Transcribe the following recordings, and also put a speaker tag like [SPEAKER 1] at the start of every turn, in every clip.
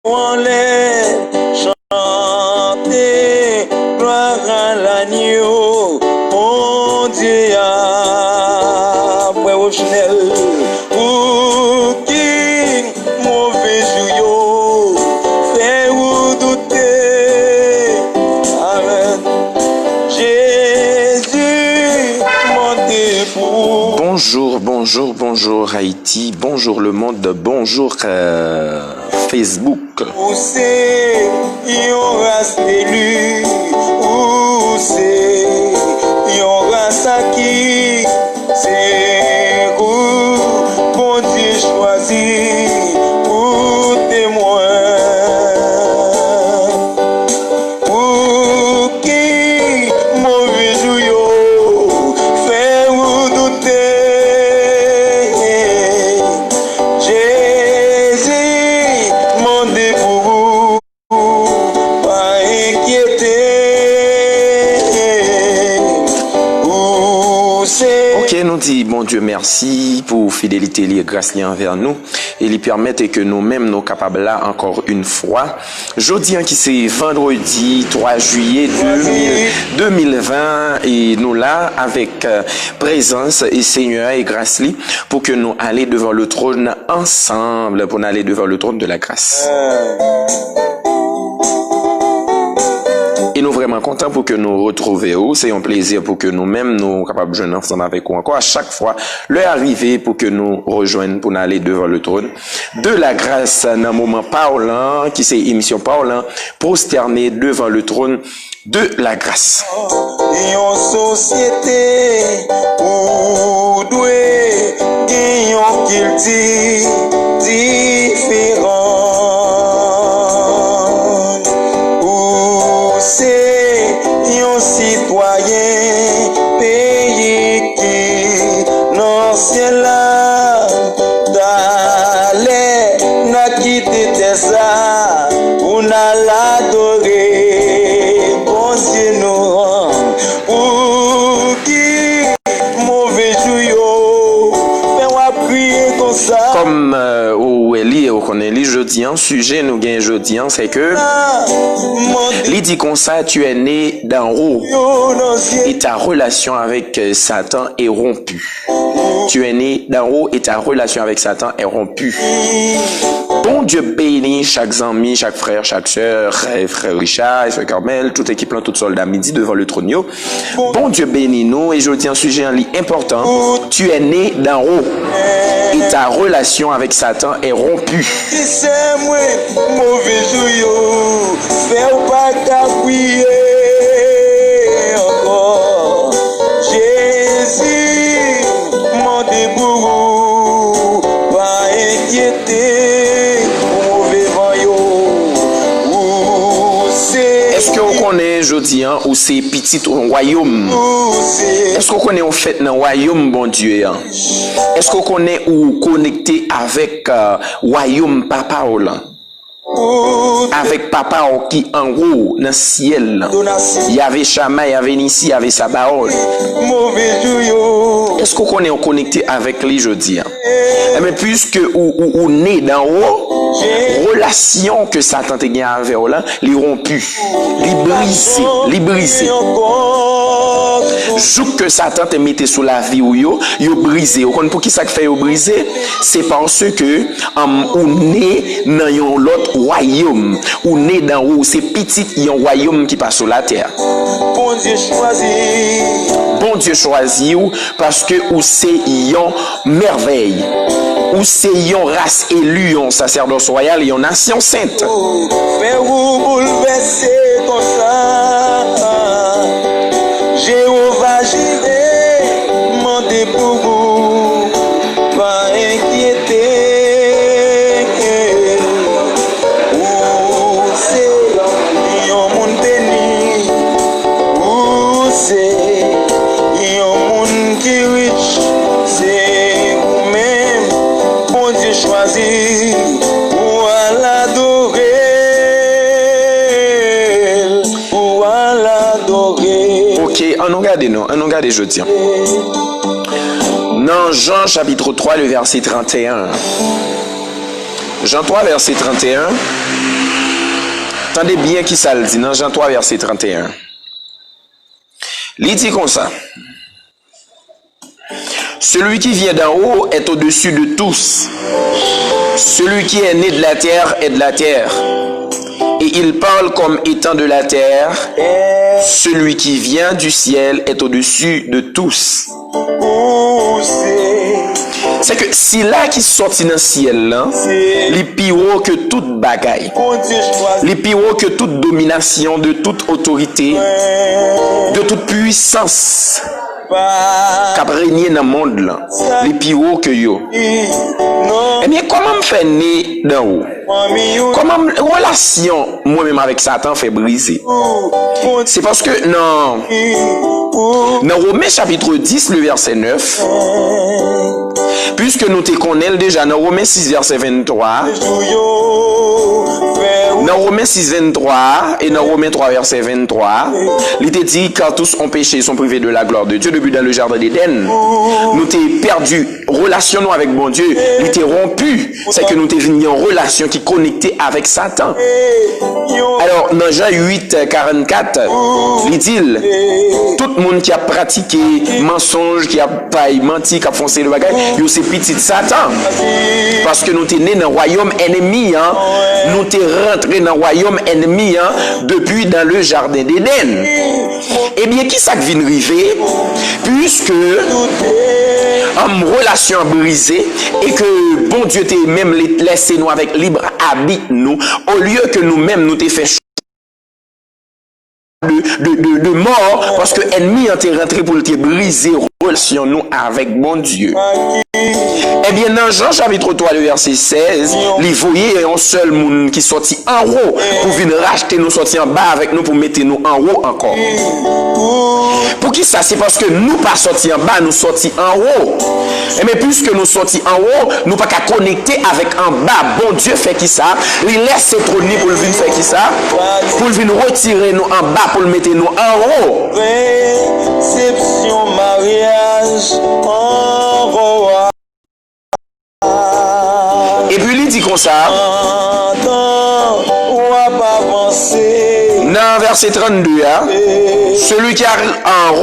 [SPEAKER 1] On les chanter, gloire à l'agneau, mon Dieu, professionnel, pour qui mauvais jour, fait ou douter, amen. Jésus, mon debout.
[SPEAKER 2] Bonjour Haïti, bonjour le monde, bonjour Facebook.
[SPEAKER 1] Où c'est, yon race élu, où c'est, yon race acquis, c'est où, bon Dieu choisi, pour témoin, pour qui, mauvais jouyau, fait ou douter, Jésus, mon debout, pas inquiété, où c'est.
[SPEAKER 2] Ok, nous dit bon Dieu merci pour fidélité et grâce envers nous et lui permettre que nous-mêmes nous capables là encore une fois. Jeudi qui c'est vendredi 3 juillet 2020 et nous là avec présence et Seigneur et grâce li pour que nous aller devant le trône ensemble pour aller devant le trône de la grâce. Et nous vraiment contents pour que nous retrouvions. C'est un plaisir pour que nous-mêmes nous capables de joindre ensemble avec vous encore à chaque fois. L'heure arrivée pour que nous rejoignent pour aller devant le trône de la grâce dans un moment parlant qui c'est émission parlant prosterné devant le trône de la grâce.
[SPEAKER 1] Et en société où doué gagnant qu'il dit différent où c'est un citoyen pays qui non ciel là d'aller n'a quitté ça on a l'adoré bon Dieu nous rend pour qui mauvais jouyau mais on va prier comme ça
[SPEAKER 2] Comme où Eli on connaît les jeudi en sujet nous gagne jeudi c'est que il dit comme ça tu es né d'en haut et ta relation avec Satan est rompue. Tu es né d'en haut et ta relation avec Satan est rompue. Bon Dieu bénit chaque ami, chaque frère, chaque sœur, frère Richard, frère Carmel, toute équipe là, tout soldat midi devant le trône. Bon Dieu bénit nous et je dis un sujet important. Tu es né d'en haut et ta relation avec Satan est rompue.
[SPEAKER 1] c'est moi mauvais jouyau fais pas qu'appuyer encore Jésus mon debout pas inquiété mauvais voyou où c'est
[SPEAKER 2] Est-ce qu'on connaît jeudi ou c'est petit royaume?
[SPEAKER 1] où c'est
[SPEAKER 2] Est-ce qu'on connaît au fait dans royaume bon Dieu? Est-ce qu'on connaît ou connecté avec royaume papa là? Avec papa qui en haut dans le ciel. Il y avait Chama, il y avait Nissi, il y avait Sabaoth.
[SPEAKER 1] mauvais jouyau
[SPEAKER 2] Est-ce qu'on connaît connecté avec les jeudi? Mais puisque ou né d'en haut, relation que Satan te gagne avec là, les rompu, les brisé. Jour que Satan te mette sous la vie ou yo brisé. Pour qui ça fait yo brisé? C'est parce que ou né dans yon l'autre royaume, ou né dans haut, c'est petit yon royaume qui passe sur la terre.
[SPEAKER 1] bon Dieu choisi
[SPEAKER 2] Bon Dieu choisit ou parce que ou c'est yon merveille, ou c'est yon race élue, yon sacerdoce royal, yon nation sainte.
[SPEAKER 1] fais vous bouleverser comme ça Jéhovah Jireh mon debout pas inquiété où c'est yon monde béni où c'est yon monde qui riche c'est vous-même bon Dieu choisi pour l'adorer
[SPEAKER 2] Ok, on regarde jeudi. Dans Jean chapitre 3, le verset 31. Jean 3, verset 31. Attendez bien qui ça le dit dans Jean 3, verset 31. Il dit comme ça. Celui qui vient d'en haut est au-dessus de tous. Celui qui est né de la terre est de la terre. Et il parle comme étant de la terre. Celui qui vient du ciel est au-dessus de tous. C'est que si là qui sortit dans le ciel là, les plus haut que toute bagaille, les plus haut que toute domination, de toute autorité, de toute puissance qui a régné dans le monde là, les plus haut que yo. Eh bien, comment me fait né d'en haut? Comment relation moi-même avec Satan fait briser? C'est parce que dans Romains chapitre 10, le verset 9, puisque nous te connaissons déjà dans Romains 6, verset 23, dans Romains 6, 23 et dans Romains 3, verset 23, il te dit car tous ont péché et sont privés de la gloire de Dieu depuis dans le jardin d'Éden. Nous t'es perdu relation nous avec bon Dieu, il t'est rompu, c'est que nous t'es venu en relation qui connectée avec Satan. Alors dans Jean 8, 44, il dit tout le monde qui a pratiqué mensonge, qui a menti, qui a foncé le bagage, c'est petit Satan. Parce que nous t'es né dans le royaume ennemi, hein? Nous t'es rentré dans le royaume ennemi, hein? Depuis dans le jardin d'Éden. Eh bien, qui ça vient arriver? Puisque en relation brisée et que bon Dieu t'a même laissé nous avec libre habit nous, au lieu que nous-mêmes nous t'ai fait de mort, parce que l'ennemi est rentré pour te briser relation nous avec bon Dieu. Eh bien, dans Jean chapitre 3, le verset 16, les voyez un seul monde qui sortit en haut pour venir racheter nous, sortir en bas avec nous pour mettre nous en haut encore. Pour qui ça? C'est parce que nous pas sortis en bas, nous sortis en haut. Et mais puisque nous sortis en haut, nous pas qu'à connecter avec en bas. Bon Dieu fait qui ça? Il laisse ses trônes pour le venir faire qui ça? Pour le venir retirer nous en bas, pour le mettre nous en haut.
[SPEAKER 1] Réception mariage en roi.
[SPEAKER 2] Et puis il dit comme ça. Dans verset 32, hein, celui qui a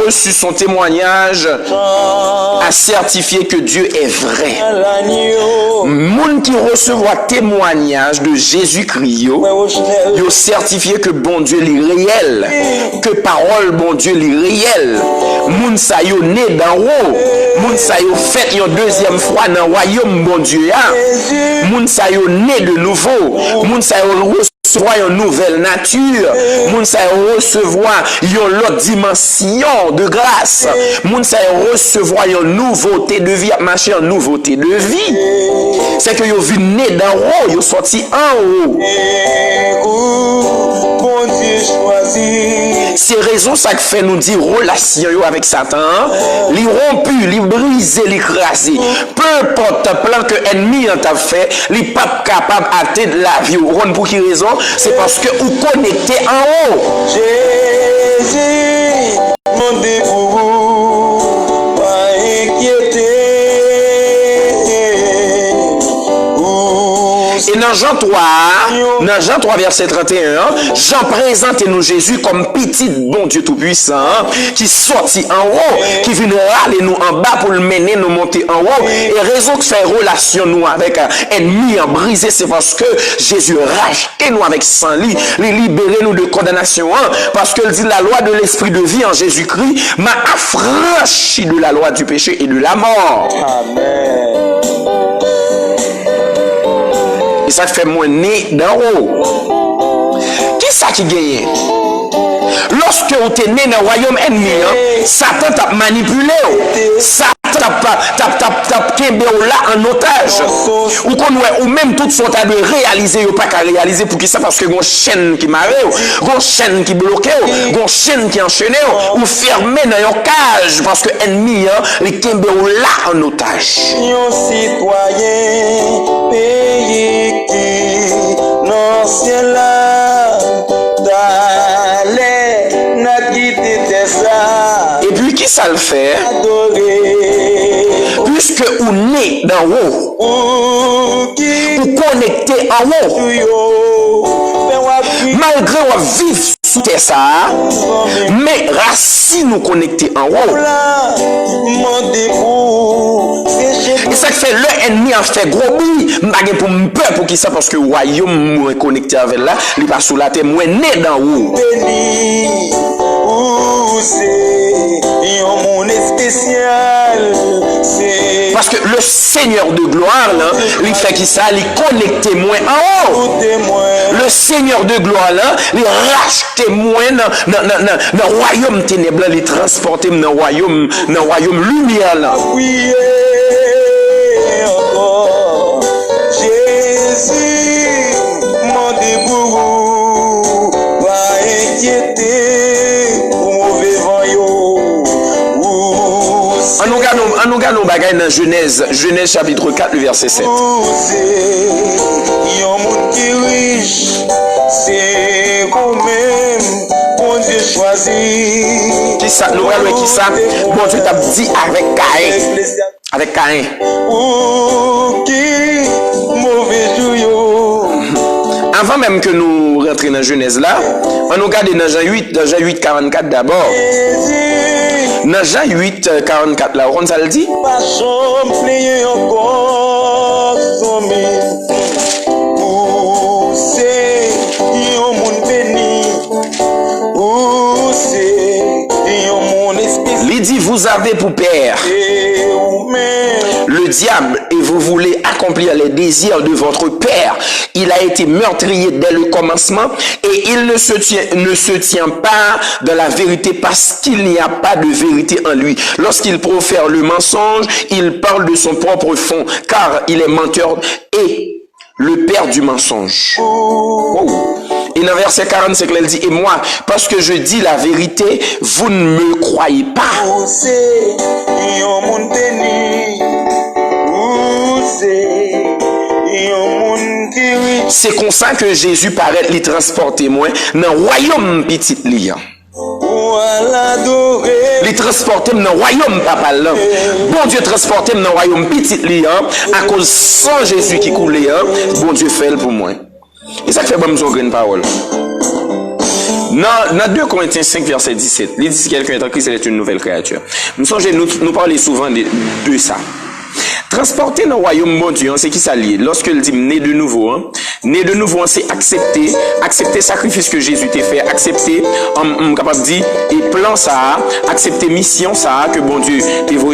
[SPEAKER 2] reçu son témoignage a certifié que Dieu est vrai. Moun qui recevra témoignage de Jésus-Christ, yo certifié que bon Dieu est réel, que parole bon Dieu est réel. Moun sa yo né d'en haut, moun sa yo fait une deuxième fois dans le royaume bon Dieu. Moun sa yo né de nouveau, moun sa yo recevoir une nouvelle nature, moun sa recevoir une autre dimension de grâce, moun sa recevoir une nouveauté de vie, marcher en nouveauté de vie. C'est que yo vu né d'en haut, yo sorti en haut. C'est raison ça que fait nous dire relation avec Satan, li rompu, li brisé, li crasé. Peu importe plan que ennemi en t'a fait, li pas capable d'atteindre la vie. Pour qui raison? C'est parce que vous connectez en haut.
[SPEAKER 1] Jésus, mon dévouement, pas inquiété.
[SPEAKER 2] Et dans Jean 3, verset 31, Jean présente nous Jésus comme petit bon Dieu tout-puissant, qui sortit en haut, qui vient râler nous en bas pour le mener, nous monter en haut. Et raison que fait relation nous avec ennemi en brisé, c'est parce que Jésus racheté nous avec sang lit, libéré nous de condamnation, parce que dit la loi de l'esprit de vie en Jésus-Christ m'a affranchi de la loi du péché et de la mort.
[SPEAKER 1] Amen.
[SPEAKER 2] Et ça fait moins né d'en haut. Qui ça qui gagne? Lorsque vous êtes né dans le royaume ennemi, Satan t'a manipulé. Satan t'a kembe là en otage. Ou même tout son tas de réaliser, ou pas qu'à réaliser pour qui ça? Parce que une chaîne qui marre, une chaîne qui bloque, une chaîne qui enchaîne, ou fermé dans une cage. Parce que l'ennemi, les kembe là en otage.
[SPEAKER 1] Un citoyen pays qui non c'est là d'aller n'a quitté ça.
[SPEAKER 2] Et puis qui ça le fait?
[SPEAKER 1] Adoré.
[SPEAKER 2] puisque vous né d'en haut, vous connecté en haut, malgré vous vivre sous terre ça, mais racine nous connecté en haut. Et ça fait l'ennemi a fait gros bruit, m'bagé pour me peur pour qui ça parce que royaume connecté avec là, il pas sous la terre, moi né d'en haut. Parce que le Seigneur de gloire, là, il fait qui ça, il connecte moins en haut. Le Seigneur de gloire, là, il rachète moins dans le royaume ténébreux, il transporte dans le royaume lumière, là.
[SPEAKER 1] Jésus, mon débourou, va inquiéter pour mauvais vent.
[SPEAKER 2] En nous regardons bagaille dans Genèse chapitre 4, le verset 7.
[SPEAKER 1] Il y a un monde qui est riche, c'est vous-même, bon Dieu choisi.
[SPEAKER 2] Qui ça, nous regardons qui ça? Bon Dieu t'a dit avec Caïn. Avec Caïn. Avant même que nous rentrions dans Genèse là, on nous regarde dans Jean 8, 44 d'abord. Dans Jean 8, 44 là, on ça le dit? Il dit, vous avez pour père le diable et vous voulez accomplir les désirs de votre père. Il a été meurtrier dès le commencement et il ne se tient pas dans la vérité parce qu'il n'y a pas de vérité en lui. Lorsqu'il profère le mensonge, il parle de son propre fond car il est menteur et le père du mensonge. Wow. Et dans verset 45, elle dit, et moi, parce que je dis la vérité, vous ne me croyez pas. C'est comme ça que Jésus paraît les transporter moins dans le royaume petit lion. Les transporter dans le royaume papa là. Bon Dieu transporter dans le royaume petit lion à cause sans Jésus qui coulait. Bon Dieu fait pour moi. Et ça fait bon besoin de parole. Dans 2 Corinthiens 5 verset 17, il dit si quelqu'un est en Christ, il est une nouvelle créature. Nous parlons souvent de ça. Transporter dans le royaume bon Dieu, c'est qui ça lié? Lorsque il dit né de nouveau, né de nouveau, c'est accepter le sacrifice que Jésus t'a fait, accepter, capable de dire, et plan ça, accepter mission ça, que bon Dieu,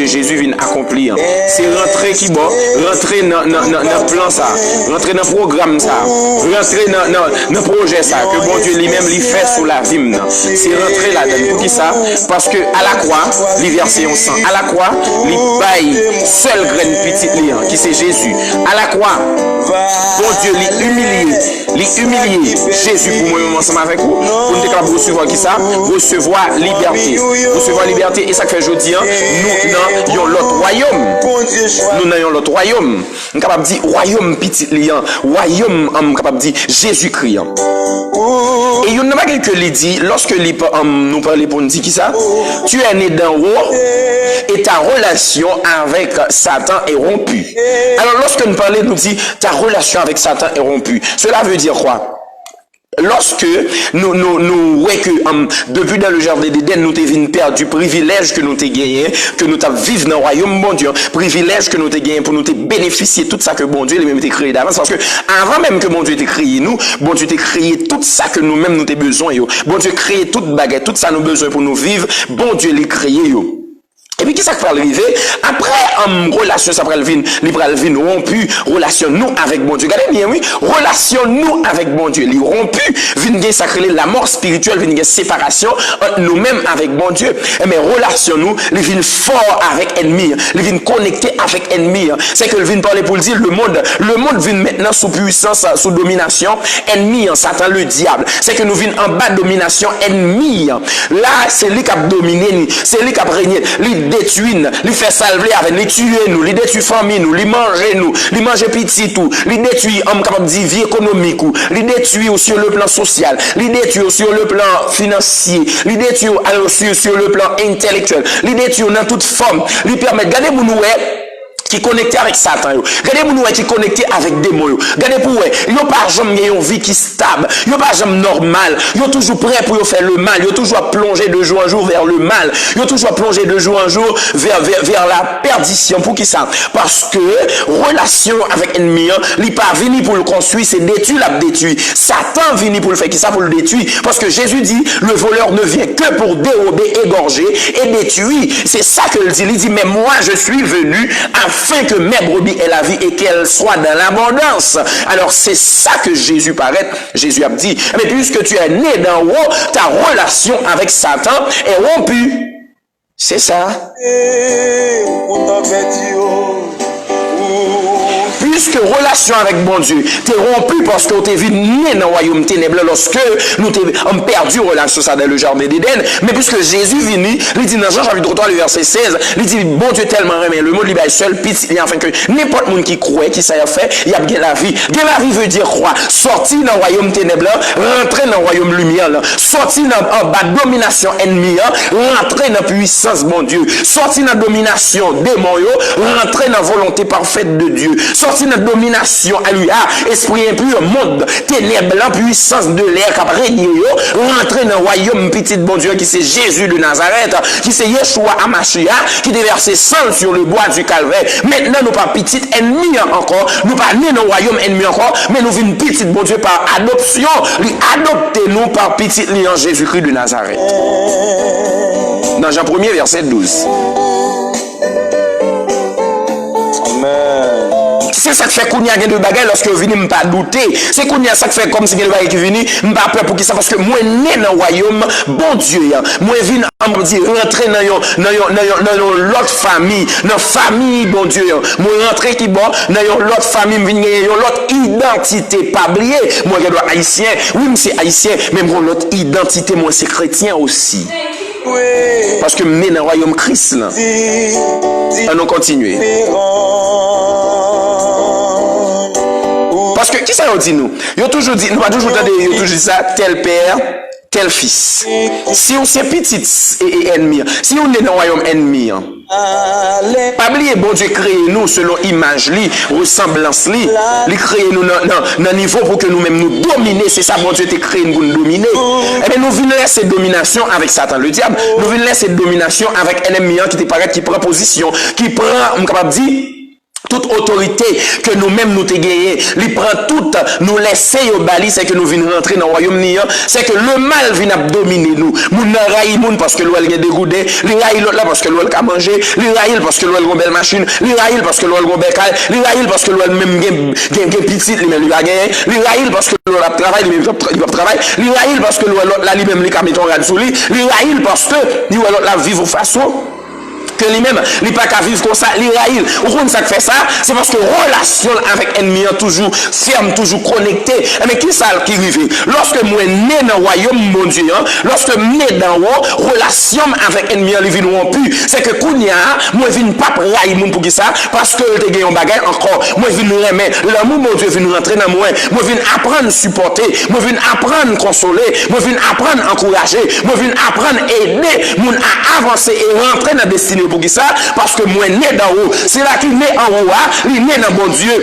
[SPEAKER 2] Jésus vient accomplir. C'est rentrer qui bon, rentrer dans le plan ça, rentrer dans le programme ça, rentrer dans le projet ça, que bon Dieu lui-même lui fait sous la vie. C'est rentrer là-dedans. Pour qui ça? Parce que à la croix, il verse son sang. À la croix, il baille seul graine petit lion, qui c'est Jésus. À la croix, bon Dieu, humilié Jésus pour moi ensemble avec vous. Pour nous capables de recevoir qui ça? Recevoir liberté. Recevoir liberté. Et ça fait aujourd'hui, nous avons l'autre royaume. Nous avons l'autre royaume. Nous sommes capables de dire royaume petit lion. Royaume, capable de dire Jésus-Christ. Et il y a une chose que il dit, lorsque nous parlons pour nous dire qui ça? Tu es né d'en haut et ta relation avec Satan est rompue. Alors lorsque nous parlons, nous dit ta relation avec Satan est rompue. Cela veut dire quoi? Lorsque nous ouais que depuis dans le jardin d'Éden nous t'avons perdu privilège que nous t'ai gagné, que nous t'avons vécu dans le royaume bon Dieu, privilège que nous t'ai gagné pour nous t'ai bénéficier tout ça que bon Dieu lui-même t'a créé d'avance, parce que avant même que bon Dieu t'ait créé nous, bon Dieu t'a créé tout ça que nous-mêmes nous t'ai besoin yo. Bon Dieu créé toute baguette, tout ça nous besoin pour nous vivre, bon Dieu l'a créé yo. Et puis, qui ça qui va arriver? Après, relation, ça va venir rompu, relation nous avec bon Dieu. Regardez bien, oui, relation nous avec bon Dieu, les rompu, vient sacrer la mort spirituelle, vient séparation entre nous-mêmes avec bon Dieu. Mais relation nous, les vient fort avec ennemi, les vient connecté avec ennemi. C'est que le vient parler pour le dire, le monde vient maintenant sous puissance, sous domination, ennemi, Satan, le diable. C'est que nous venons en bas de domination, ennemi. Là, c'est lui qui a dominé, c'est lui qui a régné, détruit, lui fait salver avec, lui tuer nous, lui détruit famille nous, lui manger nous, lui manger petit tout, lui détruit capable de vie économique, lui détruit sur le plan social, lui détruit sur le plan financier, lui détruit sur le plan intellectuel, lui détruit dans toute forme, lui permet de garder nous qui connecté avec Satan. Regardez pour nous qui connecté avec démons. Regardez pour eux, ils n'ont pas jamais une vie qui stable. Ils n'ont pas jamais normal. Ils sont toujours prêts pour faire le mal. Ils sont toujours plongé de jour en jour vers le mal. Ils sont toujours plongé de jour en jour vers la perdition. Pour qui ça? Parce que relation avec l'ennemi, il n'est pas venu pour le construire, c'est détruire, l'a détruit. Satan venu pour le faire, qui ça pour le détruire? Parce que Jésus dit, le voleur ne vient que pour dérober, égorger et détruire. C'est ça que il dit, mais moi je suis venu afin que mes brebis aient la vie et qu'elles soient dans l'abondance. Alors c'est ça que Jésus paraît. Jésus a dit, mais puisque tu es né d'en haut, ta relation avec Satan est rompue. C'est ça. Puisque relation avec bon Dieu t'es rompu parce que t'es venu dans le royaume ténébreux lorsque nous avons perdu relation ça dans le jardin d'Éden. Mais puisque Jésus venu, il dit dans Jean chapitre 3, le verset 16, il dit bon Dieu tellement aimé le monde libère seul petit afin que n'importe monde qui croit qui ça a fait, il y a bien la vie. Bien la vie veut dire quoi? Sortir dans le royaume ténébreux, rentrer dans le royaume lumière, sortir en bas domination ennemie, rentrer dans la puissance bon Dieu, sortir dans la domination démon, rentrer dans la volonté parfaite de Dieu. Sortir notre domination à lui, esprit impur, monde, ténèbres, puissance de l'air, qui régné, rentrer dans le royaume petit bon Dieu qui c'est Jésus de Nazareth, qui c'est Yeshua Amashia, qui déverse sang sur le bois du calvaire. Maintenant, nous pas petit ennemi encore, nous pas né dans le royaume ennemi encore, mais nous venons petit bon Dieu par adoption, lui adopter nous par petit lion Jésus-Christ de Nazareth. Dans Jean 1er, verset 12. C'est ça qui fait qu'on y a de bagages lorsque vous venez, pas douter. C'est qu'on y a ça qui fait comme si il y a des bagages qui viennent, pas peur pour qui ça, parce que moi, né dans le royaume, bon Dieu, moi, je viens rentrer dans l'autre famille, dans la famille, bon Dieu, moi, rentrer qui bon, dans l'autre famille, je viens l'autre identité, pas oublier. Moi, je dois haïtien, oui, c'est haïtien, mais mon l'autre identité, moi, c'est chrétien aussi. Parce que né dans le royaume Christ, là. On continue. Parce que, qui ça dit nous? Ils ont toujours dit, nous pas toujours dit ça, tel père, tel fils. Si on c'est petit et ennemi, si on est dans le royaume ennemi, pas oublier, bon Dieu crée nous selon image, ressemblance, il crée nous dans un niveau pour que nous-mêmes nous dominer. C'est ça, bon Dieu t'a créé pour nous dominer. Eh bien, nous venons laisser domination avec Satan, le diable. Nous venons laisser domination avec un ennemi qui te paraît, qui prend position, qui prend, on est capable de dire, toute autorité que nous-mêmes nous te gagné, il prend toute, nous laisser au bali, c'est que nous venons rentrer dans le royaume niant, c'est que le mal vient dominer nous. Nous raïs moun parce que l'ouel est dégoûté, les raïs l'autre là parce que l'ouel a mangé, les raïs parce que l'ouel a une belle machine, les raïs parce que l'ouel a une belle caille, les raïs parce que l'ouel même gagne petit, lui même il va gagner, les raïs parce que l'ouel a travail, lui même il va travailler, les raïs parce que l'ouel là lui même il a mis ton rad sous lui, les raïs parce que l'ouel là vivre façon que lui-même, il n'est pas qu'à vivre comme ça, l'Israël. Pourquoi ça fait ça? C'est parce que relation avec l'ennemi toujours ferme, toujours connecté. Mais qui ça qui arrive? Lorsque moi né dans le royaume mon Dieu, lorsque né dans haut, relation avec l'ennemi il vient rompu. C'est que Kounia, moi je ne pas railler moun pour qui ça? Parce que tu gagné un bagage encore. Moi je viens remettre l'amour mon Dieu vient rentrer dans moi. Moi je viens apprendre supporter, moi je viens apprendre consoler, moi je viens apprendre encourager, moi je viens apprendre aider moun à avancer et rentrer dans la destinée. Pour qui ça? Parce que moi né d'en haut, c'est là qui né en haut, il né dans bon Dieu.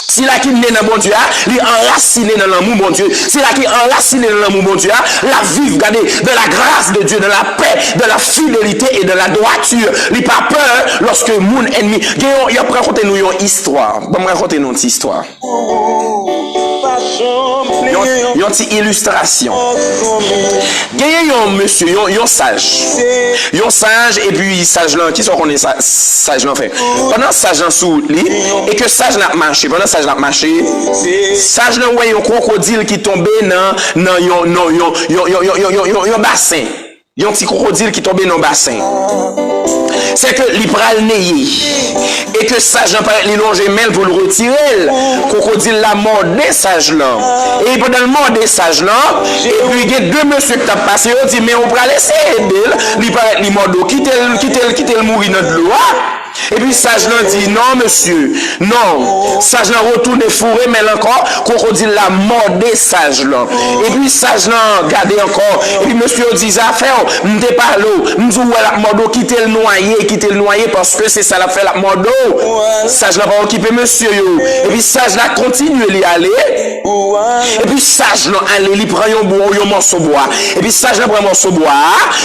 [SPEAKER 2] C'est là qui né dans bon Dieu, il enraciné dans l'amour bon Dieu. C'est là qui enraciné dans l'amour bon Dieu, la vivre, regardez, de la grâce de Dieu, de la paix, de la fidélité et de la droiture. Il n'a pas peur lorsque mon ennemi. Il a raconté nous une histoire. Bon, raconter nous une histoire. Il y a une illustration. Il y a un monsieur, il y a un sage. Il y a un sage et puis sage là, qui sont qu'on est sage là fait. Pendant sage là sous lui et que sage là marché, pendant sage là marché, sage là ouais un crocodile qui tombait dans un bassin. Il y a un petit crocodile qui tombait dans un bassin. C'est que l'ipral neye et que sage là il longe main pour le retirer. Crocodile la mordé sage là. Et pendant le mordé sage là, et puis il y a deux monsieur qui t'a passé, il dit mais on va laisser aider. Il mord quitter le mourir dans l'eau. Et puis sage là dit non monsieur, non, sage là retourne fourré mais là encore crocodile la mordé sage là. Et puis sage là regardez encore et puis monsieur dit ça fait m'te pas l'eau, m'dou la mordo quitter le noyer parce que c'est ça la fait la mordo. Sage là pas occuper monsieur yo. Et puis sage là continue l'y aller. Et puis sage là aller li prend un morceau bois. Et puis sage là prend un morceau bois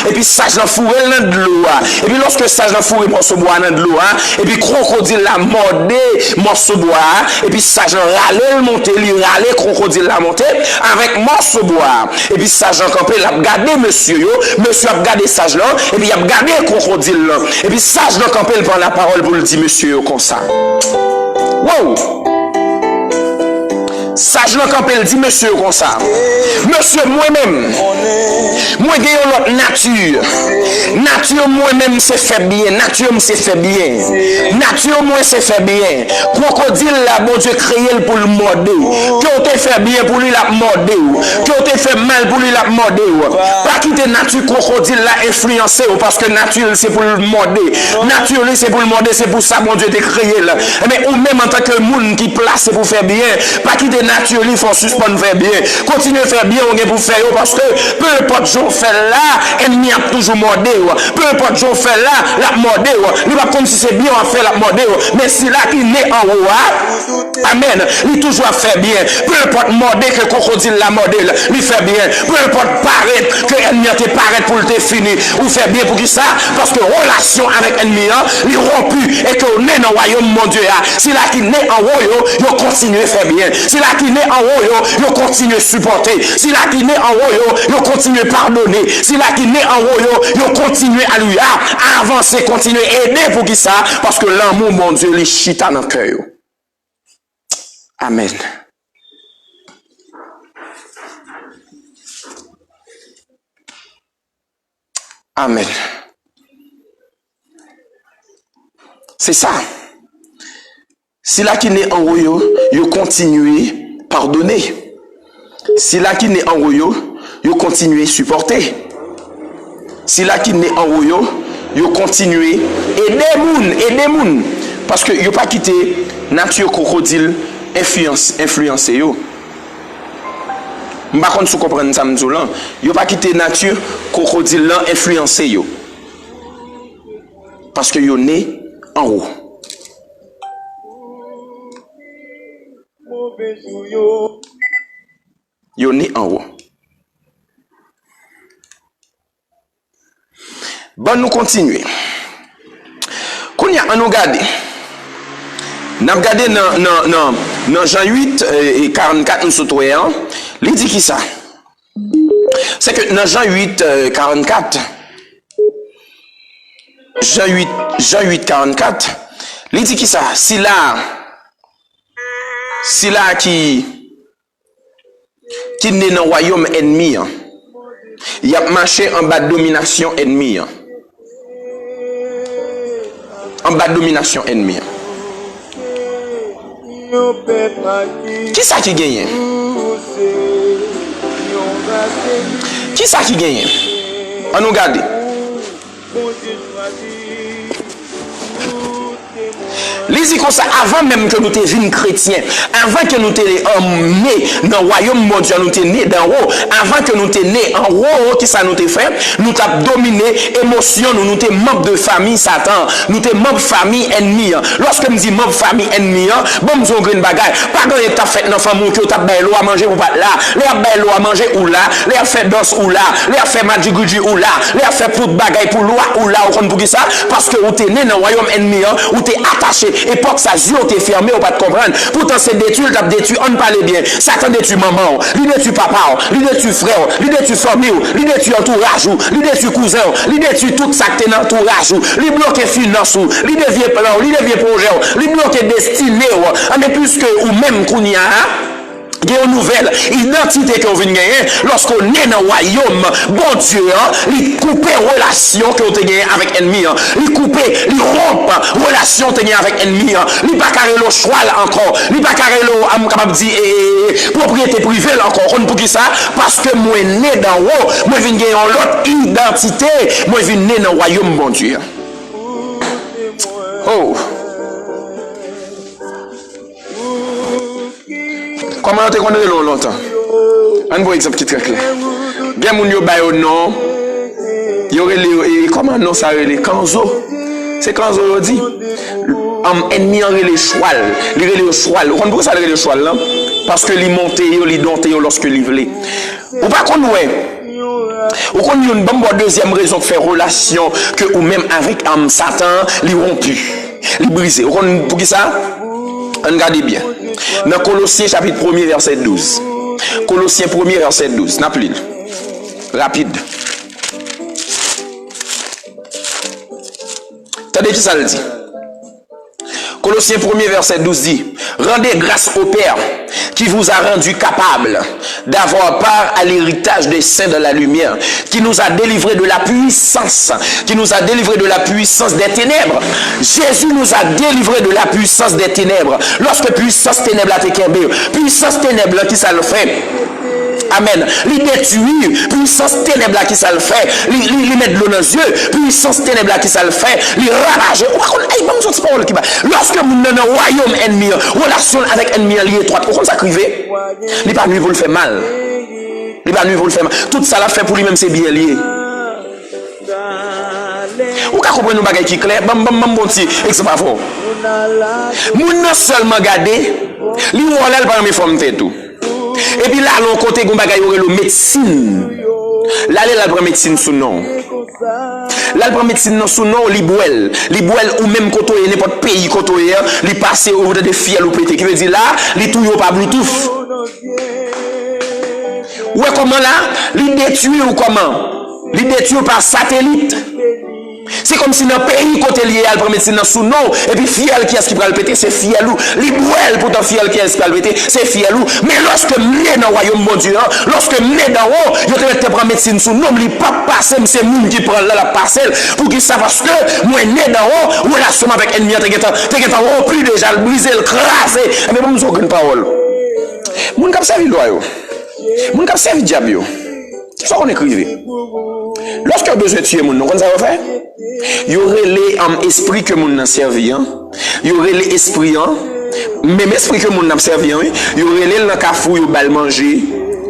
[SPEAKER 2] et puis sage là fourré dans de l'eau. Et puis lorsque sage là fourré morceau bois dans de l'eau et puis crocodile la mordé morceau bois et puis sage râler le monter li râler crocodile la monter avec morceau bois et puis sage campé l'a regarder monsieur yo monsieur a regardé sage là et puis il a regardé crocodile là et puis sage là campé il prend la parole pour le dire monsieur yo comme ça wow sage là campé il dit monsieur yo comme ça monsieur moi-même moi j'ai l'autre nature moi-même c'est fait bien nature c'est fait bien nature moi c'est fait bien crocodile là bon Dieu créé pour le morder que on te fait bien pour lui la morder que on te fait mal pour lui la morder pas quitter nature crocodile là influencer parce que nature c'est pour le morder nature c'est pour le morder c'est pour ça mon Dieu te créé là mais ou même en tant que monde qui place pour faire bien pas quitter nature il faut suspendre faire bien continuer faire bien on est pour faire parce que peu importe jour fait là ennemi a toujours mordé peu importe jour fait là la mordé il va comme si c'est bien à faire la mordé mais si là qui naît en haut amen il toujours à faire bien peu importe mordé que crocodile la mordé il fait bien peu importe paraître que ennemi te paraît pour te finir ou faire bien pour qui ça parce que relation avec ennemi il rompu et que on est dans le royaume mon Dieu si là qui naît en haut yo continue à faire bien si là qui naît en haut yo continue à supporter si là qui naît en haut yo continue à pardonner si là qui naît en haut yo continue à lui à avancer continuer à aider pour qui ça parce que l'amour mon Dieu les chita dans le cœur. Amen. Amen. C'est ça. Si là qui naît en haut yo continue à pardonner. Si là qui naît en haut yo continue à supporter. Si là qui naît en haut yo continue aider moun parce que yo pas quitter nature crocodile influencer yo. M'pa konn sou comprendre ça m'dou là, yo pas quitter nature crocodile là influencer yo. Parce que yo né en haut. Yo né en haut. Bon, nous continuer. Quand y a un nous garder. N'a regardé dans Jean 8 et 44 nous sautoyer. Il dit qui ça? C'est que dans Jean 8 44 Jean 8 44 il dit qui ça? Si là qui n'est dans le royaume ennemi, il a marché en bas de domination ennemi. En bas de domination ennemie. Qui ça qui gagne? Qui ça qui gagne? On nous regarde. Les dit comme ça, avant même que nous te vînes chrétiens, avant que nous te nés dans le royaume mondial, nous te nés d'en haut, avant que nous te nés en haut, qui ça nous te fait, nous t'a dominé émotion, nous te membres de famille Satan, nous te membres famille ennemi. Lorsque me dit membres famille ennemi, bon nous avons une bagaille, pas quand t'as fait dans famille que t'as belle à manger ou pas là, les a belle à manger ou là, les a fait danse ou là, les a fait magiguji ou là, les a fait pour bagaille pour loi ou là, ou pour qui ça, parce que vous t'es né dans le royaume ennemi, ou t'es attaché. Époque ça yeux t'es fermé ou pas de comprendre pourtant c'est détruit t'as détruit on ne parle bien Satan détruit maman lui détruit papa lui détruit frère lui détruit famille lui détruit entourage lui détruit cousin lui détruit tout ça qui est dans entourage lui bloque finance lui devient plan lui devient projet lui bloque destiné mais puisque ou même qu'on y a il y a une nouvelle identité qu'on vient gagner lorsqu'on est dans le royaume. Bon Dieu, il coupe relation que vous avez avec l'ennemi. Il coupe, il rompt relation que vous avez avec l'ennemi. Il pas carré le choix encore. Il pas carré le, capable de dire, propriété privée encore. Pour qui ça? Parce que moi né dans haut, moi viens gagner l'autre identité. Moi viens né dans le royaume, bon Dieu. Oh. Comment te connais longtemps? Un bon exemple qui est très clair. Bien moun yo bayo non. Yo relé comment non ça relé Kanzo. C'est Kanzo yo dit. Ennemi en relé choual. Li relé choual. On pourquoi ça relé choual là? Parce que li monte yo, li donte yo lorsque li vle. Ou pas qu'on ouais. Ou qu'on y a une bonne deuxième raison de faire relation que ou même avec Satan, li rompu, li brisé. Ou qu'on pour qui ça? Regardez bien. Dans Colossiens chapitre 1er verset 12. Colossiens 1er verset 12. N'a plus. Rapide. Attendez qui ça le dit. Colossiens 1er verset 12 dit: rendez grâce au Père qui vous a rendu capable d'avoir part à l'héritage des saints de la lumière, qui nous a délivrés de la puissance, des ténèbres. Jésus nous a délivrés de la puissance des ténèbres. Lorsque puissance ténèbres a été kembe, puissance ténèbres qui ça le fait. Amen. Li détruire, puissance ténèbres qui ça le fait. Li mettre de l'eau dans les yeux, puissance ténèbres qui ça le fait. Li ravager. Lorsque vous n'avez un royaume ennemi, relation avec ennemi étroite, pourquoi ça crive? Li pas nuit vous le fait mal. Tout ça l'a fait pour lui-même, c'est bien lié. Ou ka comprendre nous bagay qui clair? Bon petit, et c'est pas fort. Moun non seulement garder, li wala par mes formes tout. Et puis là, l'on côté gon bagay le médecine. Là, la prend médecine sous nom. Là, le prend médecine sous nom, li boel ou même koto n'importe pays koto li passe au de fiel ou pété qui veut dire là, li tout yo pas Bluetooth. Ouais comment là, li détruit ou comment? Li détruit par satellite. C'est comme si dans le pays côté lié à la médecine sous nom et puis fiel qui est-ce qui va le péter, c'est fiel ou libouel pour ton fiel qui est-ce qui va le péter, c'est fiel ou. Mais lorsque m'est dans le royaume bon Dieu, lorsque m'est d'en haut, je te prends médecine sous nom, il pas passer, c'est moun qui prend là la parcelle pour qu'il sache parce que moi né d'en haut, relation avec ennemi t'es rempli déjà, le briser, le craser. Mais bon, nous aucune parole. Moun k'ap servi loi yo. Moun k'ap servi diable yo. C'est ça qu'on écrivait. Lorsque vous besoin de tuer moun, comment ça va faire? Il y aurait les esprits que moun n'a servi, il y aurait les esprits, même esprit que moun n'a servi, il y aurait les dans kafou, il bal manger,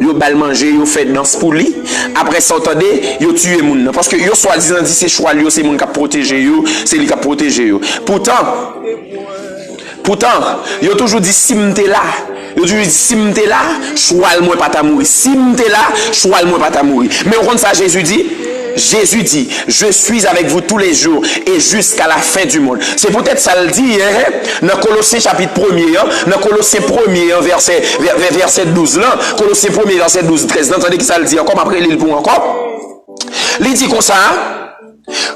[SPEAKER 2] il fait danse pour lui. Après ça, attendez, il tue moun parce que yo soi-disant dit c'est choix c'est moun qui protéger yo, c'est lui qui protéger yo. Pourtant, il a toujours dit si m'te là. Il a toujours dit si m'te là, choix moi pas ta mourir. Si m'te là, choix moi pas ta mourir. Mais au contraire ça Jésus dit, je suis avec vous tous les jours et jusqu'à la fin du monde. C'est peut-être ça le dit dans Colossiens chapitre 1er, dans Colossiens 1er verset 12 là, Colossiens 1er verset 12 13. Entendez qui ça le dit encore après l'île pour encore. Il dit comme ça.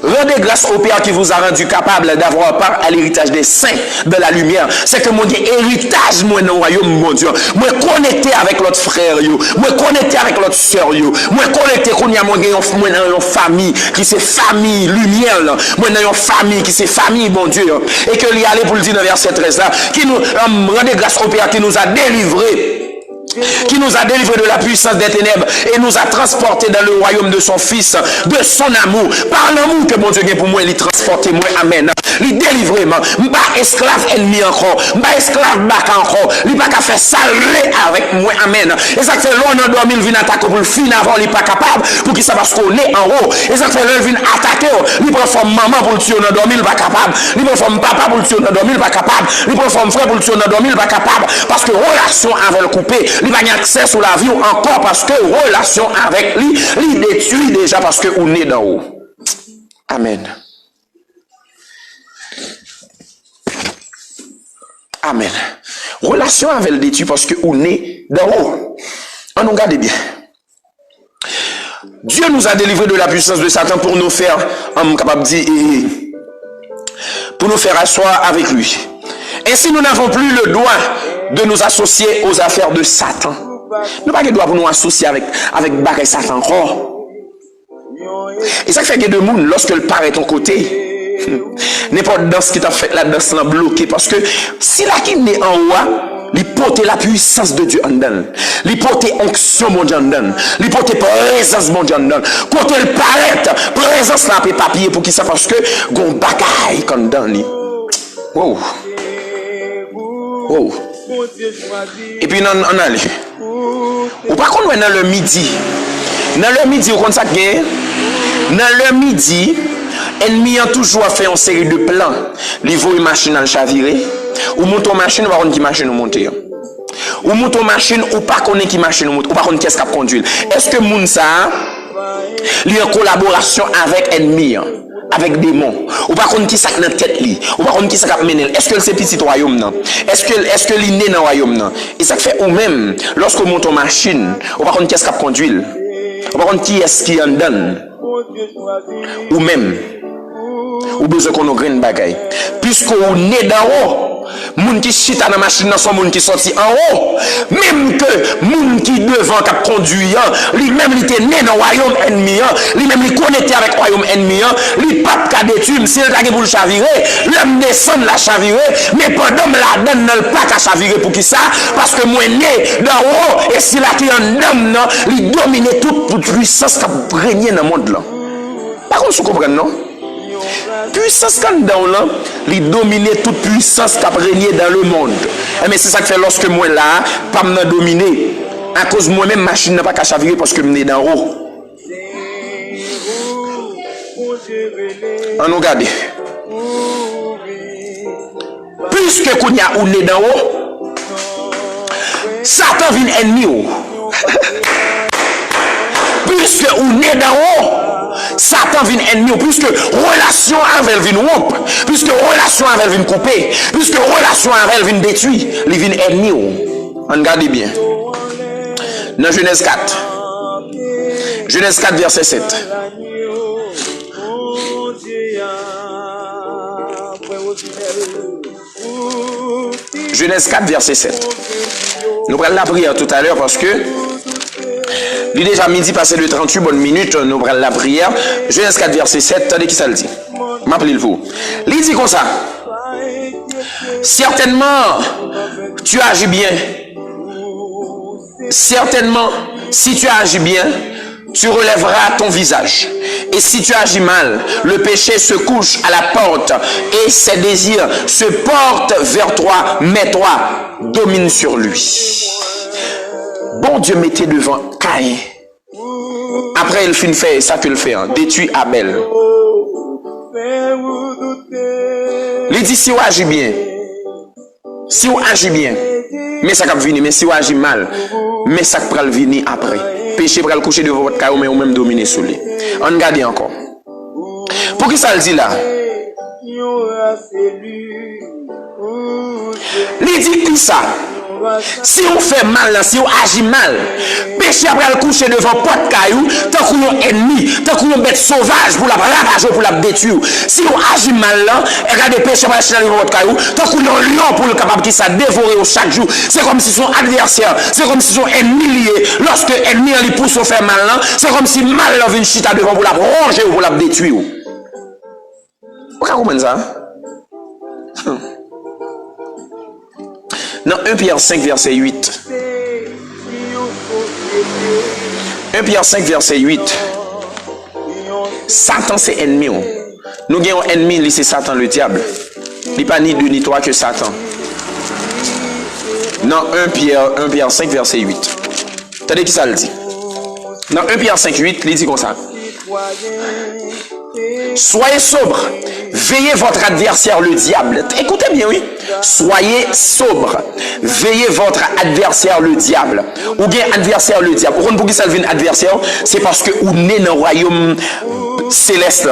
[SPEAKER 2] Rendez grâce au Père qui vous a rendu capable d'avoir part à l'héritage des saints de la lumière. C'est que mon héritage, moi, dans le royaume, mon Dieu. Moi, connecté avec l'autre frère, moi, connecté avec l'autre soeur, moi, connecté qu'on y a moi, dans une famille qui c'est famille, lumière, là. Moi, dans une famille qui c'est famille, mon Dieu. Et que l'y aller pour le dire dans verset 13 là, qui nous rendez grâce au Père qui nous a délivrés. Qui nous a délivrés de la puissance des ténèbres et nous a transportés dans le royaume de son Fils, de son amour. Par l'amour que mon Dieu a pour moi, il transporte moi, amen. Il délivre moi. Pas esclave ennemi encore, pas esclave bac encore. Il pas qu'à faire saler avec moi, amen. Et ça fait l'on en dormi, il vient attaquer pour le fin avant, il pas capable pour qu'il sache qu'on est en haut. Et ça fait l'on vient attaquer, il prend forme maman pour le tuer, on a dormi, il pas capable. Il prend forme papa pour le tuer, on a dormi, il pas capable. Il prend forme frère pour le tuer, on a dormi, il pas capable. Parce que relation avec le coupé. Il va y accès sur la vie encore parce que relation avec lui, il détruit déjà parce que on est d'en haut. Amen. Amen. Relation avec le détruit parce que on est d'en haut. On nous regarde bien. Dieu nous a délivrés de la puissance de Satan pour nous faire, capable de dire, pour nous faire asseoir avec lui. Ainsi, nous n'avons plus le droit de nous associer aux affaires de Satan. Nous n'avons pas le droit pour nous associer avec Bagay Satan encore. Et ça fait que de monde, lorsque le paraît ton côté, n'importe danse qui t'a fait la danse l'a bloqué. Parce que si la qui est en haut, il porte la puissance de Dieu en dedans. Il porte onction mon Dieu en dedans. Il porte présence mon Dieu en dedans. Quand elle paraît, présence là, papier pour qui ça parce que gon bagaille comme dans lui. Wow. Wow. Et puis, on allait. Ou par contre, dans le midi. Dans le midi, vous comprenez ça que dans le midi, ennemi a toujours fait une série de plans. Il voit une machine à chavirer. Ou monte une machine, ou pas qui machine ou monter. Ou monte une machine, ou pas connaît qui machine ou monter. Ou pas connaît qu'est-ce qu'a conduit. Est-ce que moun ça, il est en collaboration avec ennemi? Avec des démons. Ou pas qu'on qui ça dans tête li. Ou pas qu'on qui ça mener. Est-ce que c'est petit royaume non? Est-ce que il né dans royaume non? Et ça fait ou même lorsque monte en machine, ou pas qu'on qu'est-ce qu'a conduit. Ou pas qu'on qui est-ce qui en donne. Ou même ou besoin qu'on grain bagaille. Puisque on né d'en haut, moun qui chita dans la machine dans son moun qui sorti en haut, même que moun qui devant cap conduire, lui-même il était né dans le royaume ennemi, lui-même il connecté avec le royaume ennemi, lui pas de détruire, si il t'a pour le chavirer, l'homme descend la chavirer, mais pendant la donne n'a pas qu'à chavirer pour qui ça? Parce que moi né d'en haut et si la qui en homme non, il domine toute puissance qui régner dans le monde là. Par contre, vous comprenez non? Puissance quand dans là, il domine toute puissance qui a régné dans le monde. Mais c'est ça que fait lorsque moi là, pas me dominer. À cause moi-même, machine n'a pas qu'à chavirer parce que je suis d'en haut. On nous regarde. Puisque qu'on y a ou né d'en haut, Satan vient ennemi. Puisque on est d'en haut, Satan vient ennemi, puisque relation avec vient rompre, puisque relation avec vient couper, puisque relation avec vient détruire, il vient ennemi. On regarde bien. Dans Genèse 4. Genèse 4 verset 7. Genèse 4 verset 7. Nous prenons la prière tout à l'heure parce que il est déjà midi passé de 38 bonnes minutes, nous prenons la prière. Genèse 4 verset 7, attendez qui ça le dit. M'appelez-le vous. Il dit comme ça. Certainement, tu agis bien. Certainement, si tu agis bien, tu relèveras ton visage. Et si tu agis mal, le péché se couche à la porte et ses désirs se portent vers toi, mais toi, domine sur lui. Bon Dieu mettait devant Caïn. Après, il finit faire ça qu'il fait, hein, détruit Abel. Il dit si vous agissez bien, si vous agissez bien, mais ça va venir, mais si vous agissez mal, mais ça va venir après. Péché va le coucher devant votre caillou, mais vous même dominer sur lui. On regarde encore. Pour qui ça le dit là? Il dit qui ça? Si on fait mal, si on agit mal, péché après le coucher devant porte caillou, tant qu'on est ennemi, tant qu'on est bête sauvage pour la ravager, pour la détruire. Si on agit mal là, regardez péché après le devant votre caillou, tant qu'on est un lion pour le capable qui ça dévorer chaque jour. C'est comme si son adversaire, c'est comme si son ennemi lié. Lorsque ennemi lui pousse au faire mal là, c'est comme si mal là vient chita devant pour la ronger ou pour la détruire. Vous comprenez ça? Dans 1 Pierre 5 verset 8. 1 Pierre 5 verset 8. Satan c'est ennemi. Nous avons un ennemi, c'est Satan le diable. Il n'est pas ni deux ni trois que Satan. Dans 1 Pierre 5 verset 8. Attendez qui ça le dit. Dans 1 Pierre 5 8, il dit comme ça. Soyez sobre, veillez votre adversaire le diable. Écoutez bien, oui. Soyez sobre, veillez votre adversaire le diable. Ou bien adversaire le diable. Pourquoi pour qui ça devient adversaire? C'est parce que vous êtes dans le royaume céleste.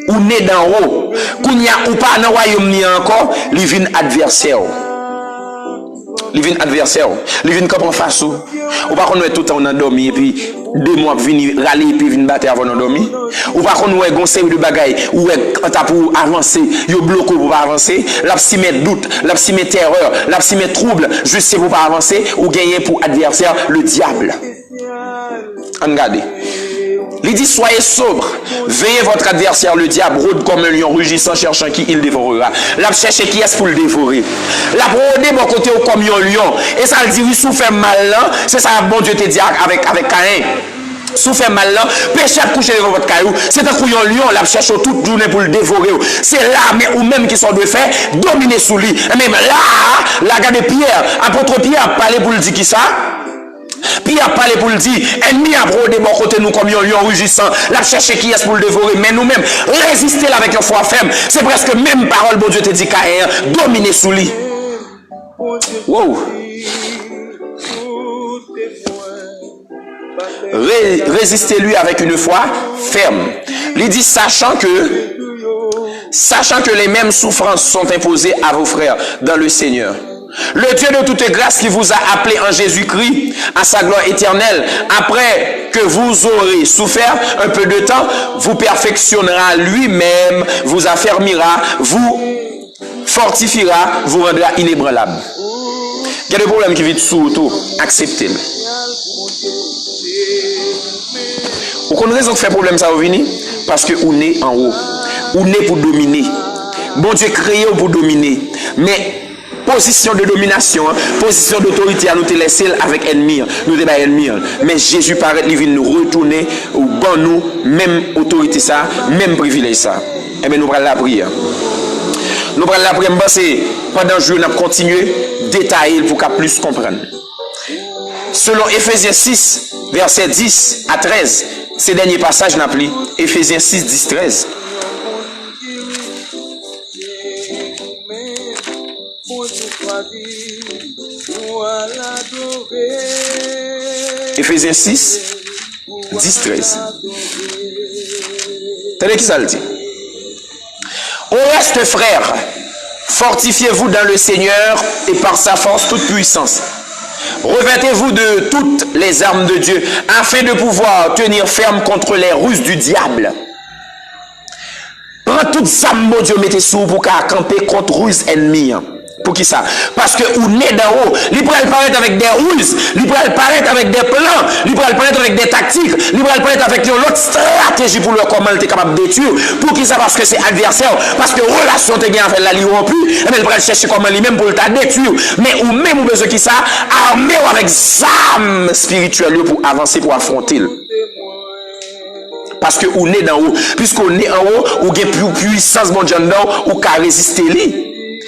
[SPEAKER 2] Ou né d'en haut. Qu'on y a ou pas dans le royaume ni encore, il vient adversaire. Il vient adversaire. Il vient comme en face. Ou pas qu'on est tout le temps endormi et puis 2 mois venir râler et puis venir battre avant d'endormir. Ou pas qu'on est gonçé de bagaille ou est pour avancer, yo bloqué pour pas avancer, la psy met doute, la psy met terreur, la psy met trouble, juste pour pas avancer ou gagner pour adversaire le diable. Regardez. Il dit soyez sobre, veillez votre adversaire le diable, rôde comme un lion rugissant cherchant qui il dévorera. La chercher qui est pour le dévorer. La rôder bon côté comme un lion. Et ça le dit oui, si vous faites mal là, c'est ça bon Dieu te dit avec Caïn. souffert mal là, péché à coucher dans votre caillou, c'est un couillon lion, là, cherche toute journée pour le dévorer. C'est là, mais ou même qui sont de faire, dominer sous lui. Même là, la garde Pierre, apôtre Pierre a parlé pour le dire qui ça? Pierre a parlé pour le dire, ennemi a brodé bon côté nous comme un lion rugissant, la chercher qui est pour le dévorer, mais nous-mêmes, résister là avec une foi ferme, c'est presque même parole, bon Dieu te dit Caïn, dominer sous lui. Wow. Résistez-lui avec une foi ferme. Il dit, sachant que les mêmes souffrances sont imposées à vos frères dans le Seigneur. Le Dieu de toute grâce qui vous a appelé en Jésus-Christ à sa gloire éternelle, après que vous aurez souffert un peu de temps, vous perfectionnera lui-même, vous affermira, vous fortifiera, vous rendra inébranlable. Il y a des problèmes qui vivent sous tout, acceptez-le. Vous connaissez raison que fait problème ça vous venir? Parce que on est en haut. On est pour dominer. Bon Dieu créé pour dominer. Mais position de domination, position d'autorité à nous te laisser avec ennemi. Nous te pas ennemi. Mais Jésus paraît il vient nous retourner au bon nous, même autorité ça, même privilège ça. Eh bien nous prenons la prière. Nous prenons la prière, c'est pendant le jour nous continuer détailler pour qu'à plus comprendre. Selon Éphésiens 6, versets 10 à 13, ces derniers passages n'a pris Éphésiens 6, 10, 13. Éphésiens 6, 10, 13. Tenez qui ça le dit? Au reste, frères, fortifiez-vous dans le Seigneur et par sa force toute puissance. Revêtez-vous de toutes les armes de Dieu afin de pouvoir tenir ferme contre les ruses du diable. Prends toutes les armes de Dieu, mettez sous pour camper contre ruses ennemies. Pour qui ça? Parce que on est d'en haut. Il peut apparaître avec des ruses, il peut apparaître avec des plans, il peut apparaître avec des tactiques, il peut apparaître avec une autre stratégie pour le comment il est capable de détruire. Pour qui ça? Parce que c'est adversaire. Parce que relation te gagne avec la li rompu, et il peut chercher comment lui-même pour le détruire. Mais ou même besoin qui ça, armé avec âme spirituelle pour avancer, pour affronter. Parce que on est d'en haut. Puisqu'on est en haut, on a plus puissance bon Dieu dedans, ou qu'à résister lui.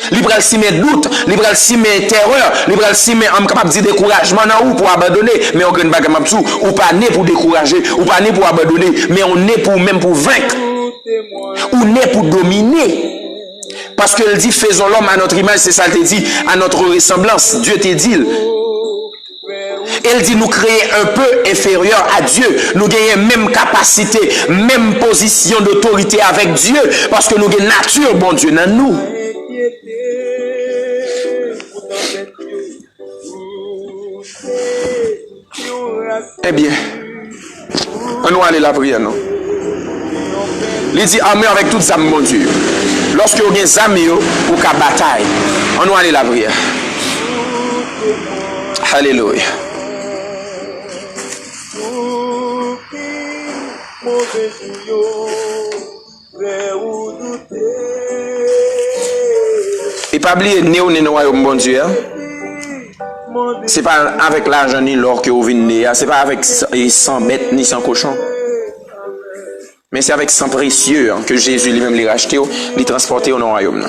[SPEAKER 2] Libéral si met doute, libéral si met terreur, libéral si met capable de découragement ou pour abandonner, mais on gagne pas capable tout, ou pas né pour décourager, ou pas né pour abandonner, mais on est pour même pour vaincre. On est pour dominer. Parce que il dit faisons l'homme à notre image, c'est ça il te dit, à notre ressemblance. Dieu te dit. Elle dit nous créer un peu inférieur à Dieu. Nous gagnons même capacité, même position d'autorité avec Dieu. Parce que nous avons nature, bon Dieu, dans nous. Eh bien, on va aller la prière, non? Il dit armé avec toutes les âmes, mon Dieu. Lorsque vous avez des amis, vous avez bataille. On va aller la prière. Alléluia. Et pas oublier, bon Dieu. C'est pas avec l'argent ni l'or que vous venez, c'est pas avec 100 bêtes ni 100 cochons. Mais c'est avec 100 précieux que Jésus lui-même les racheté, les transporté au royaume.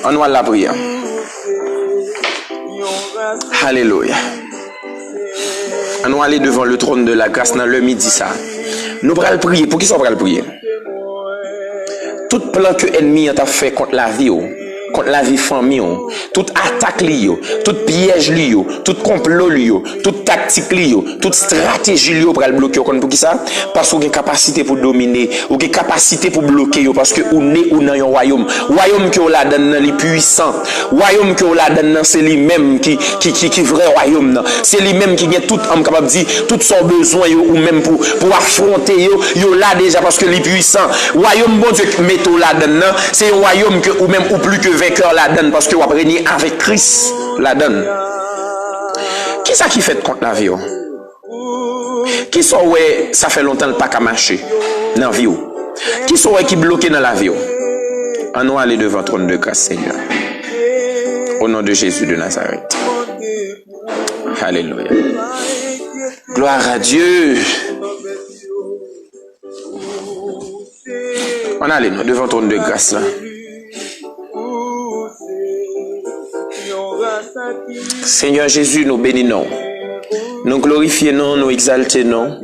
[SPEAKER 2] On va la prière. Alléluia. On va aller devant le trône de la grâce dans le midi ça. Nous allons le prier. Pour qui ça va le prier? Tout plan que l'ennemi a fait contre la vie, contre la vie famille, toute attaque liée, toute piège lié, tout complot lié, toute tactique liée, toute stratégie liée pour le bloquer. Pour qui ça? Parce qu'on a une capacité pour dominer, ou une capacité pour bloquer, parce que on est dans un royaume. Royaume que on la donne les puissants. Royaume que on la donne c'est lui-même qui vrai royaume. C'est lui-même qui a tout en capable de dire tout son besoin ou même pour affronter yo là déjà parce que les puissants. Royaume bon Dieu metto la donne, c'est un royaume que ou même ou plus que vainqueur la donne parce que vous régner avec Christ la donne. Qui ça qui fait contre la vie? Qui sont ouais ça fait longtemps pas qu'à marcher dans la vie? Qui sont ouais qui bloqué dans la vie? On va aller devant le trône de grâce, Seigneur. Au nom de Jésus de Nazareth. Alléluia. Gloire à Dieu. On allait nous devant ton de grâce là. Seigneur Jésus, nous bénissons. Nous glorifions, nous exaltons.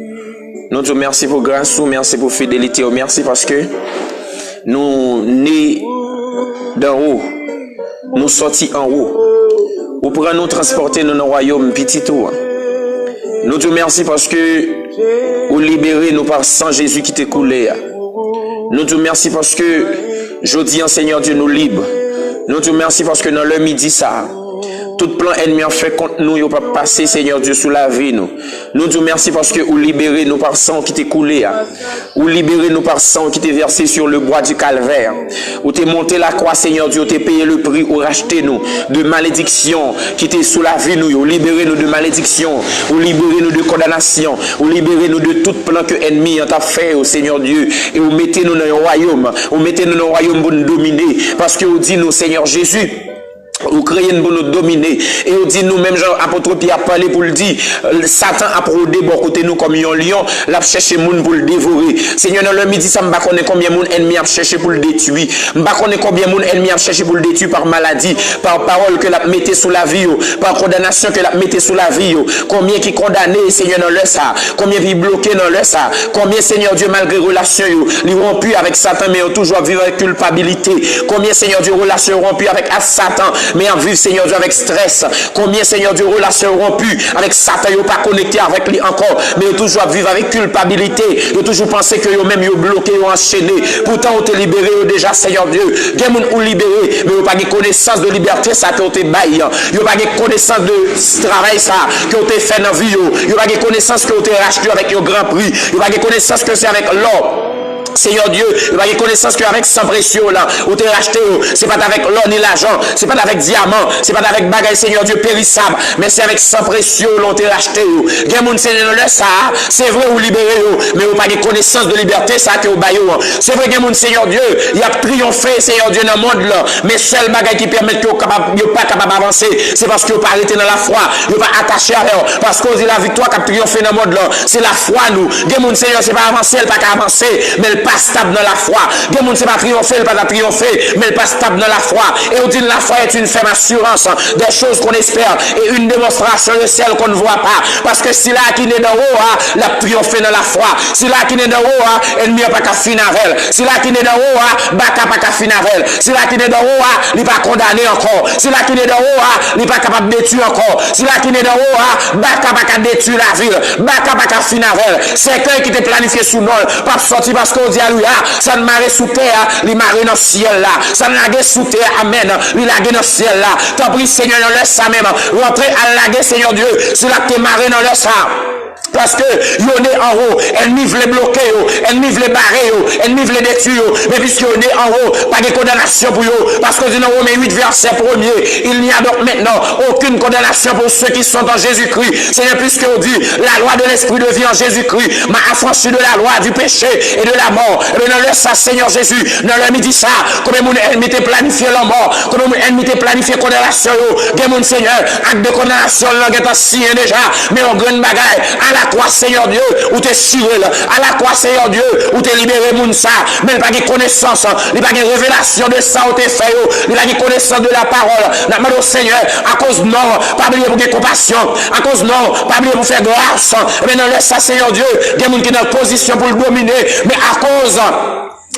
[SPEAKER 2] Nous te remercions pour grâce, merci pour fidélité, merci parce que nous nés d'en haut, nous sortis en haut. Ou pour nous transporter dans le royaume petit tout. Nous te remercions parce que vous libérez nous par sang Jésus qui t'est coulé. Nous te remercions parce que je dis en Seigneur Dieu nous libre. Nous te remercions parce que dans le midi ça, tout plan ennemi en fait contre nous, il pas passer Seigneur Dieu sous la vie nous. Nous te remercions parce que vous libérez nous par sang qui t'est coulé. Vous libérez nous par sang qui t'est versé sur le bois du calvaire. Vous t'es monté la croix Seigneur Dieu, t'es payé le prix ou racheté nous de malédiction qui t'est sous la vie nous. Vous libérez nous de malédiction, vous libérez nous de condamnation, vous libérez nous de tout plan que l'ennemi a fait au Seigneur Dieu et vous mettez nous dans le royaume. Vous mettez nous dans le royaume pour nous dominer parce que vous dites nous Seigneur Jésus. Vous créez pour nous dominer. Et vous dit nous-mêmes, Jean, apôtre Pierre a parlé pour le dire, Satan a prodé bon côté nous comme un lion, l'a cherché moun pour le dévorer. Seigneur, dans le midi, ça m'a connaît combien moun ennemi a cherché pour le détruire. M'a connaît combien moun ennemi a cherché pour le détruire par maladie, par parole que l'a mettez sous la vie, par condamnation que l'a mettez sous la vie. Combien qui condamné, Seigneur, dans le ça. Combien qui bloqué dans le ça. Combien, Seigneur Dieu, malgré relation, ils rompu avec Satan, mais ont toujours vivre avec culpabilité. Combien, Seigneur Dieu, relation rompu avec Satan, mais en vivre, Seigneur Dieu, avec stress. Combien, Seigneur Dieu, relations rompues avec Satan, ils pas connecté avec lui encore, mais ils toujours vivre avec culpabilité. Ils toujours penser que eux-mêmes, ils bloqués, ils enchaîné. Pourtant, ils ont libéré déjà, Seigneur Dieu. Il y a des gens qui libérés, mais ils n'ont pas de connaissance de liberté, ça qui ont été baillé. Ils n'ont pas de connaissance de travail, ça qui ont été fait dans la vie. Ils n'ont pas de connaissance qui ont été rachetés avec un grand prix. Ils n'ont pas de connaissance que c'est avec l'or. Seigneur Dieu, il va y avoir connaissance qu'avec sang précieux là, où tu es racheté, c'est pas avec l'or ni l'argent, c'est pas avec diamant, c'est pas avec bagaille, Seigneur Dieu, périssable, mais c'est avec sang précieux là, tu es racheté. Il y a des Seigneur le ça, c'est vrai, vous libérez, mais vous pas de connaissance de liberté, ça que vous baillez. C'est vrai, il y a des Seigneur Dieu, il a triomphé, Seigneur Dieu, dans le monde là, mais seul bagaille qui permet que vous ne pas capable d'avancer, c'est parce que vous pas arrêté dans la foi, vous pas attaché à elle, parce que la victoire qui a triomphé dans le monde là, c'est la foi nous. Il y a des Seigneur, c'est pas avancer, elle pas avancer, mais elle pas stable dans la foi. Des gens c'est pas triompher, elle pas triompher, mais elle pas stable dans la foi. Et on dit la foi est une ferme assurance des choses qu'on espère et une démonstration de celles qu'on ne voit pas. Parce que si là qui est d'en haut, la triompher dans la foi. Si là qui est d'en haut, ennemi n'a pas qu'à finir avec elle. Si là qui est d'en haut, baka pas qu'à finir avec elle. Si là qui est d'en haut, il pas condamné encore. Si là qui est d'en haut, il pas capable de détruire encore. Si là qui est d'en haut, baka pas qu'à détruire la ville. Baka pas qu'à finir avec elle. C'est quelqu'un qui était planifié sous nous, pas sortir parce qu'on dit alléluia. Ça ne marre sous terre, il marre dans le ciel là. Ça ne lague sous terre, amen. Il lague dans le ciel là. T'en prie, Seigneur, dans le ça même. Rentrez à laguer, Seigneur Dieu. C'est là que t'es marré dans le ça. Parce que yon est en haut, ennemi veut bloquer, ennemi veut barrer, ennemi veut détruire, mais puisque yon est en haut, pas de condamnation pour eux, parce que dans Romains 8 verset 1er, il n'y a donc maintenant aucune condamnation pour ceux qui sont en Jésus-Christ. C'est puisque on dit, la loi de l'esprit de vie en Jésus-Christ m'a affranchi de la loi du péché et de la mort. Et bien dans le ça, Seigneur Jésus, dans le midi ça, comme mon ennemi t'a planifié la mort, comme mon ennemi t'a planifié condamnation, que mon Seigneur, acte de condamnation, l'on est signé déjà, mais en grande bagaille, à la croix, Seigneur Dieu, où tu es siré, à la croix, Seigneur Dieu, où tu es libéré, Mounsa, mais il n'y a pas de connaissance, il n'y a pas de révélation de ça, où tu es fait, il n'y a pas de connaissance de la parole. Nous demandons au Seigneur, à cause non, pas oublier pour faire compassion, à cause non, pas oublier pour faire grâce, mais non, laisse ça, Seigneur Dieu, il y a des gens qui sont en position pour le dominer, mais à cause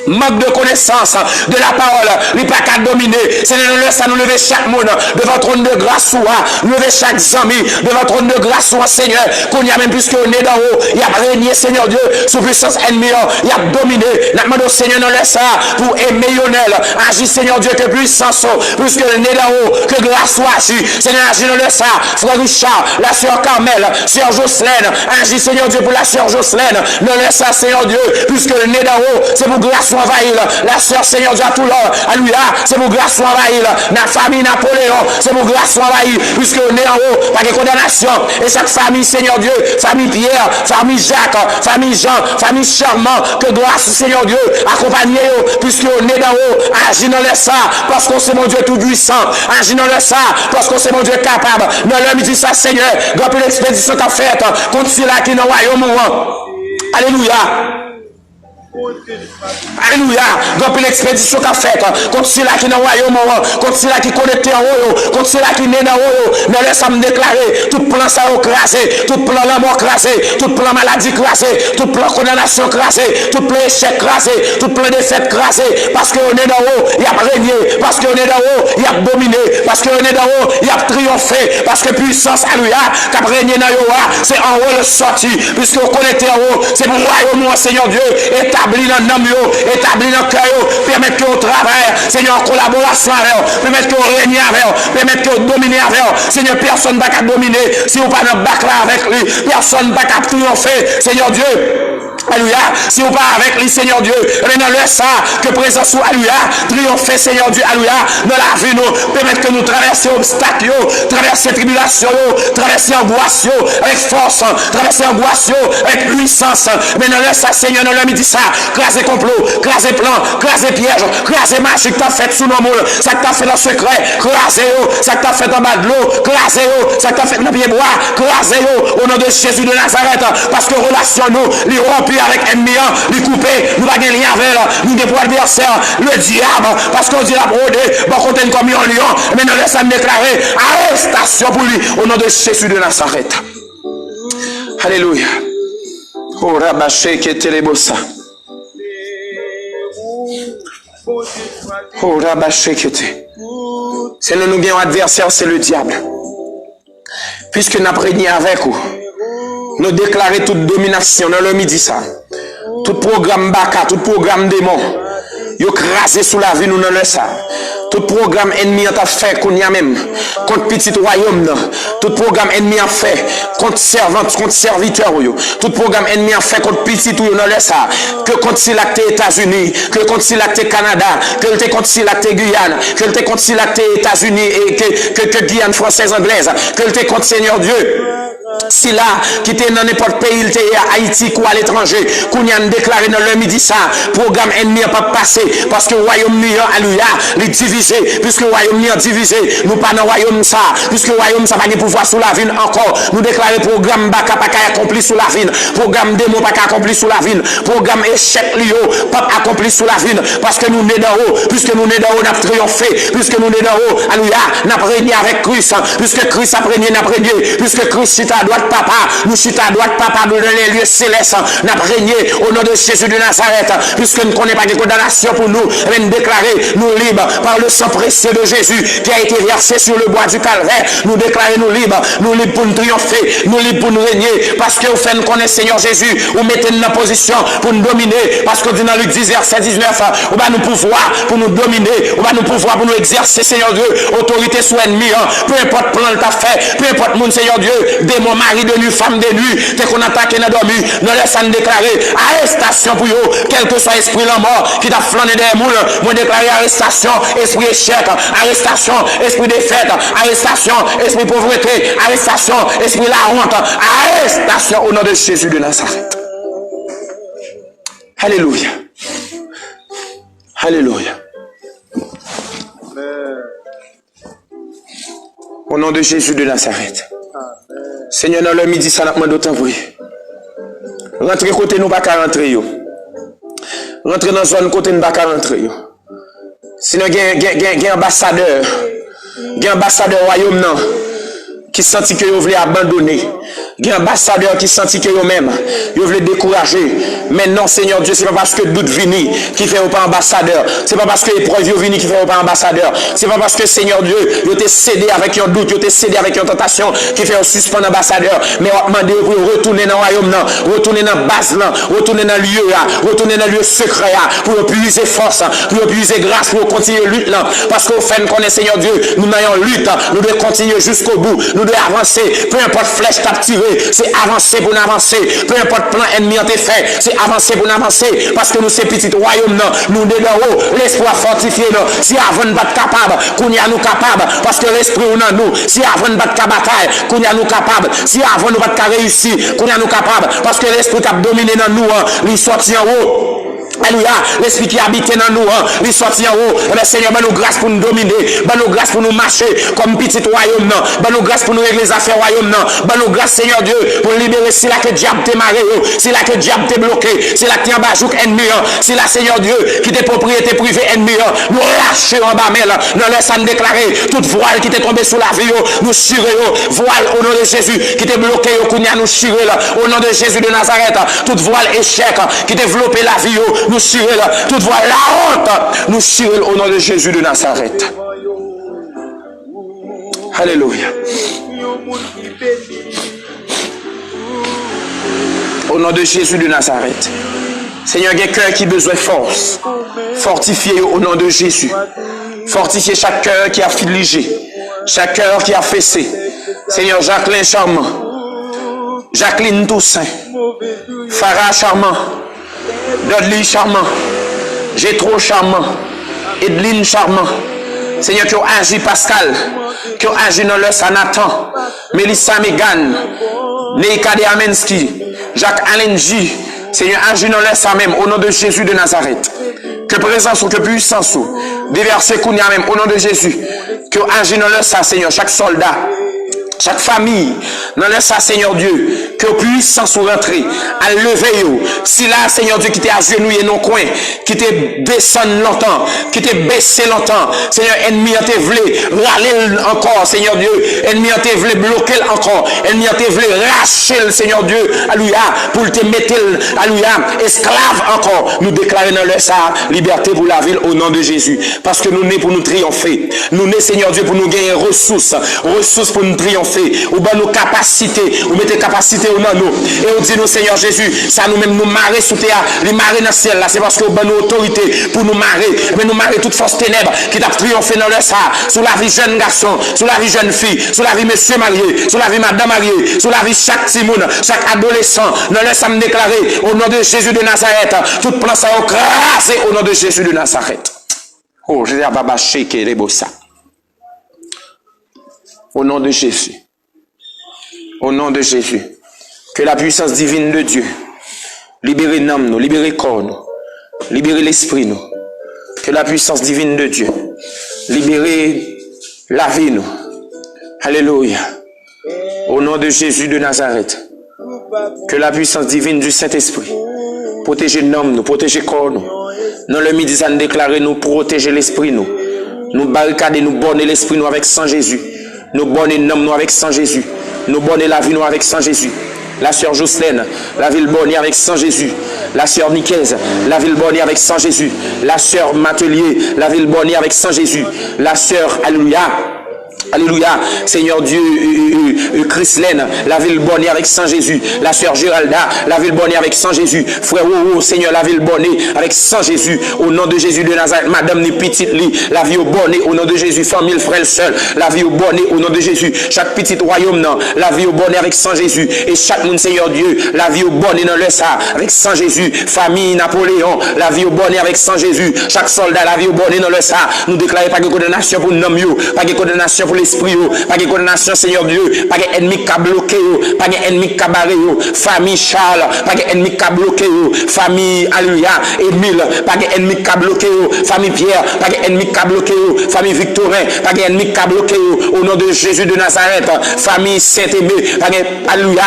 [SPEAKER 2] manque de connaissance de la parole, il n'y a pas qu'à dominer. Seigneur, laisse nous lever chaque monde devant trône de grâce, lever chaque ami devant trône de grâce, Seigneur, qu'on y a même plus qu'on est d'en haut, il y a régné, Seigneur Dieu, sous puissance ennemie, il y a dominé. Nous demandons au Seigneur, nous laisse ça pour aimer Yonel, agis, Seigneur Dieu, que puissance, plus que le nez d'en haut, que grâce soit agis. Seigneur, agis, nous laisse ça, frère Richard, la sœur Carmel, sœur Jocelyne, agis, Seigneur Dieu, pour la sœur Jocelyne, nous laisse ça, Seigneur Dieu, puisque le nez d'en haut, c'est pour grâce envahir la sœur Seigneur Dieu à tout l'heure, alléluia, c'est pour grâce envahir la famille Napoléon, c'est pour grâce envahir, puisque on est en haut, pas de condamnation, et chaque famille Seigneur Dieu, famille Pierre, famille Jacques, famille Jean, famille Charmant, que grâce Seigneur Dieu, accompagnez puisque on est en haut, agis dans le ça, parce qu'on c'est mon Dieu tout puissant, agis dans le ça, parce qu'on c'est mon Dieu capable, dans l'homme dit ça Seigneur, grand l'expédition qu'a faite, contre ceux-là qui n'ont royaume. Alléluia. Alléluia. Donc l'expédition qu'a faite contre ceux-là qui dans le royaume, contre ceux-là qui connectent en haut, contre ceux-là qui naissent en haut, nous laissons déclarer tout plan ça crasé, tout plan la mort crasé, tout plan maladie crasé, tout plan condamnation crasé, tout plan échec crasé, tout plan défaite crasé, parce qu'on est d'en haut, il y a régné, parce qu'on est d'en haut, il y a dominé, parce qu'on est d'en haut, il y a triomphé, parce que puissance, alléluia, qui a régné dans le c'est en haut le sorti, puisque on connecte en haut, c'est mon royaume, Seigneur Dieu, établi dans l'âme, établi dans le cœur, permettre qu'on travaille, Seigneur, en collaboration avec eux, permettre qu'on règne avec eux, permettre qu'on domine avec eux. Seigneur, personne ne va dominer si on pas dans le bac là avec lui, personne ne va triompher, Seigneur Dieu. Alléluia. Si on part avec lui, Seigneur Dieu, dans le ça, que présence ou alléluia, triompher, Seigneur Dieu, alléluia, dans la vie, nous, permettre que nous traversions obstacles, traverser tribulations, traverser angoisse, avec force, traverser angoisse, avec puissance. Mais dans le ça, Seigneur, dans le midi, ça, craser complot, craser plan, craser piège, craser marche que tu as fait sous nos moules, ça que tu as fait dans le secret, craser, ça que tu as fait en bas de l'eau, craser, ça que tu as fait dans le pied bois, craser, au nom de Jésus de Nazareth, parce que relation nous, les rompus avec ennemi, les couper, nous n'avons pas de lien avec nous, des poids adversaires, le diable, parce qu'on dit la brodée, bon, qu'on est comme un lion, mais nous laissons déclarer arrestation pour lui, au nom de Jésus de Nazareth. Alléluia. Oh, rabaché qui était les bossa. Oh, rabaché qui était. C'est nous gagnons adversaire, c'est le diable. Puisque nous avons régné avec vous, nous déclarons toute domination dans le midi ça. Tout programme baka, tout programme démon, yo crasé sous la vie nous dans le ça. Tout programme ennemi a fait qu'on y a même contre petit royaume, tout programme ennemi a fait contre servante, contre serviteur, tout programme ennemi a fait contre petit ou dans le ça, que contre Silacté États-Unis, que contre Silacté Canada, que le contre Silacté Guyane, que le contre Silacté États-Unis et que Guyane française anglaise, que le contre Seigneur Dieu. Si là, qui était dans n'importe pays, il était à Haïti ou à l'étranger, qu'on y a déclaré dans le midi ça, programme ennemi n'a pas passé, parce que le Royaume-Uni, alléluia, est divisé, puisque le Royaume-Uni est divisé, nous pas dans le Royaume ça, puisque le Royaume ça va pas pouvoir sous la ville encore, nous déclarer programme baka pas accompli sous la ville, programme démon pas accompli sous la ville, programme échec lio pas accompli sous la ville, parce que nous sommes d'en haut, puisque nous sommes d'en haut, nous avons triomphé, puisque nous sommes d'en haut, alléluia, nous avons régné avec Christ, puisque Christ a régné, nous avons régné, puisque Christ est à droite papa, nous sommes à droite papa dans les lieux célestes, nous avons régné au nom de Jésus de Nazareth, puisque nous ne connaissons pas de condamnation pour nous, mais nous déclarer nous libres par le sang précieux de Jésus qui a été versé sur le bois du calvaire, nous déclarer nous libres pour nous triompher, nous libres pour nous régner, parce que vous faites nous connaître Seigneur Jésus, vous mettez nous en position pour nous dominer, parce que dans Luc 10 verset 19, vous va nous pouvoir pour nous dominer, vous va nous pouvoir pour nous exercer Seigneur Dieu, autorité sur l'ennemi, peu importe plan que tu as fait, peu importe mon Seigneur Dieu, démon mari de nuit, femme de nuit, dès qu'on attaque et n'a dormi, nous laissons déclarer arrestation pour eux, quel que soit esprit la mort qui t'a flâné des moules, moi déclarer arrestation, esprit échec, arrestation, esprit défaite, arrestation, esprit pauvreté, arrestation, esprit la honte, arrestation au nom de Jésus de Nazareth. Alléluia. Alléluia. Au nom de Jésus de Nazareth. Seigneur, dans le midi, ça n'a pas d'autre envoyé. Rentrez côté nous, pas qu'à rentrer. Rentrez dans la zone côté nous, pas qu'à rentrer. Sinon, il y a un ambassadeur. Il y a un ambassadeur royaume, non. Qui sentit que vous voulez abandonner. Il y a un ambassadeur qui sentit que vous-même, vous voulez décourager. Mais non, Seigneur Dieu, c'est pas parce que doute vini qui fait pas ambassadeur. C'est pas parce que épreuve vini qui fait pas ambassadeur. C'est pas parce que Seigneur Dieu, vous t'es cédé avec un doute, vous t'es cédé avec une tentation qui fait suspendre ambassadeur. Mais on demande pour retourner dans le royaume, retourner dans la base, retourner dans le lieu, retourner dans le lieu secret, pour puiser force, pour puiser grâce, pour continuer lutte là. Parce qu'au fait, nous connaissons Seigneur Dieu, nous n'ayons lutte, nous devons continuer jusqu'au bout, nous devons avancer, peu importe flèche t'as tiré, c'est avancer pour nous avancer, peu importe plan ennemi en été fait, c'est avancer pour nous avancer, parce que nous c'est petit royaume, nous dedans l'espoir fortifié, si avant nous pas capable, qu'on y a nous capable, parce que l'esprit on a nous, si avant nous pas de bataille, qu'on y a nous capable, si avant nous pas réussir, qu'on y a nous capable, parce que l'esprit qui a dominé dans nous, il sorti en haut. alléluia, l'esprit qui habite dans nous, il sortit en haut. Mais Seigneur, ben nous grâce pour nous dominer, ben nous grâce pour nous marcher comme petit royaume, ben nous grâce pour nous régler les affaires royaume, ben nous grâce Seigneur Dieu pour libérer si là que diable t'est marré, si là que diable t'est bloqué, si là que t'es en bas jouk ennemi, si là Seigneur Dieu qui t'est propriété privée ennemi, nous lâcher en bas mêle, nous laissons déclarer toute voile qui t'est tombée sous la vie, nous chirer, voile au nom de Jésus qui t'est bloqué, nous chirer au nom de Jésus de Nazareth, toute voile échec qui développé la vie, nous chirer, toute voile la honte, nous chirer au nom de Jésus de Nazareth. Alléluia. Au nom de Jésus de Nazareth. Seigneur, il y a cœur qui a besoin de force. Fortifiez au nom de Jésus. Fortifiez chaque cœur qui a affligé. Chaque cœur qui a fessé. Seigneur, Jacqueline Charmant. Jacqueline Toussaint. Farah Charmant. Dudley Charmant. Jétro Charmant. Edline Charmant. Seigneur, qui a agi Pascal. Qui a agi dans le Sanatan. Mélissa Megan. Neikade Amenski. Jacques Allen J. Seigneur, agis dans l'air ça même, au nom de Jésus de Nazareth. Que présence ou que puissance ou, déverser Kounia même, au nom de Jésus. Que agis dans l'air ça, Seigneur, chaque soldat, chaque famille, dans l'air ça, Seigneur Dieu, que puissance ou rentrer, à lever, si là, Seigneur Dieu, qui t'est agenouillé dans le coin, qui t'est descendu longtemps, qui t'est baissé longtemps, Seigneur, ennemi a été voulu râler encore, Seigneur Dieu, ennemi a été voulu bloquer encore, ennemi a été voulu racher le Seigneur Dieu, alléluia, pour te mettre, alléluia, esclave encore, nous déclarer dans le ça, liberté pour la ville au nom de Jésus, parce que nous nés pour nous triompher, nous nés, Seigneur Dieu, pour nous gagner ressources pour nous triompher, ou ben nos capacités, ou mettez capacités au nom nous, et on dit nous, Seigneur Jésus, ça nous-mêmes nous marrer sous terre, les marrer dans le ciel là, c'est parce que ben nos autorités pour nous marrer, mais nous marrer toute force ténèbres qui t'a triomphé dans le ça, sous la vie jeune garçon, sous la vie jeune fille, sous la vie monsieur marié, sous la vie madame mariée, sous la vie chaque timoun, chaque adolescent, dans le ça me déclarer, au nom de Jésus de Nazareth, tout plan ça écrasé au nom de Jésus de Nazareth. Oh, je dis à Baba Sheke les bossa. Au nom de Jésus. Au nom de Jésus. Que la puissance divine de Dieu libère l'âme, nous, libère le corps, nous, libère l'esprit, nous. Que la puissance divine de Dieu libère la vie, nous. Alléluia. Au nom de Jésus de Nazareth. Que la puissance divine du Saint-Esprit protège l'âme, nous, protège le corps, nous. Dans le midi, ça nous déclare, nous protéger l'esprit, nous. Nous barricader, nous borner l'esprit, nous, avec sang Jésus. Nous borner l'âme, nous, avec sang Jésus. Nous borner la vie, nous, avec sang Jésus. La sœur Jocelyne, la ville bornée avec sang Jésus. La sœur Nicaise, la ville bornée avec sang Jésus. La sœur Matelier, la ville bornée avec sang Jésus. La sœur, alléluia. Alléluia, Seigneur Dieu, Christlaine, la ville bornée avec Saint Jésus, la sœur Géralda, la ville bornée avec Saint Jésus, frère Seigneur, la ville bornée avec Saint Jésus, au nom de Jésus de Nazareth, Madame ni petite lit, la vie au bornée, au nom de Jésus, famille, frère, seul, la vie au bornée, au nom de Jésus, chaque petit royaume, non, la vie au bornée avec Saint Jésus, et chaque monde, Seigneur Dieu, la vie au bornée dans le ça, avec Saint Jésus, famille, Napoléon, la vie au bornée avec Saint Jésus, chaque soldat, la vie au bornée dans le ça, nous déclarons pas de condamnation pour nous, pas de condamnation pour l'esprit, pas de condamnation, Seigneur Dieu, pas d'ennemi qui a bloqué, pas d'ennemi qui a barré, famille Charles, pas d'ennemi qui a bloqué, famille Alléluia, Émile, pas d'ennemi qui a bloqué, famille Pierre, pas d'ennemi qui a bloqué, famille Victorin, pas d'ennemi qui a bloqué, au nom de Jésus de Nazareth, famille Saint-Aimé, pas d'Alléluia.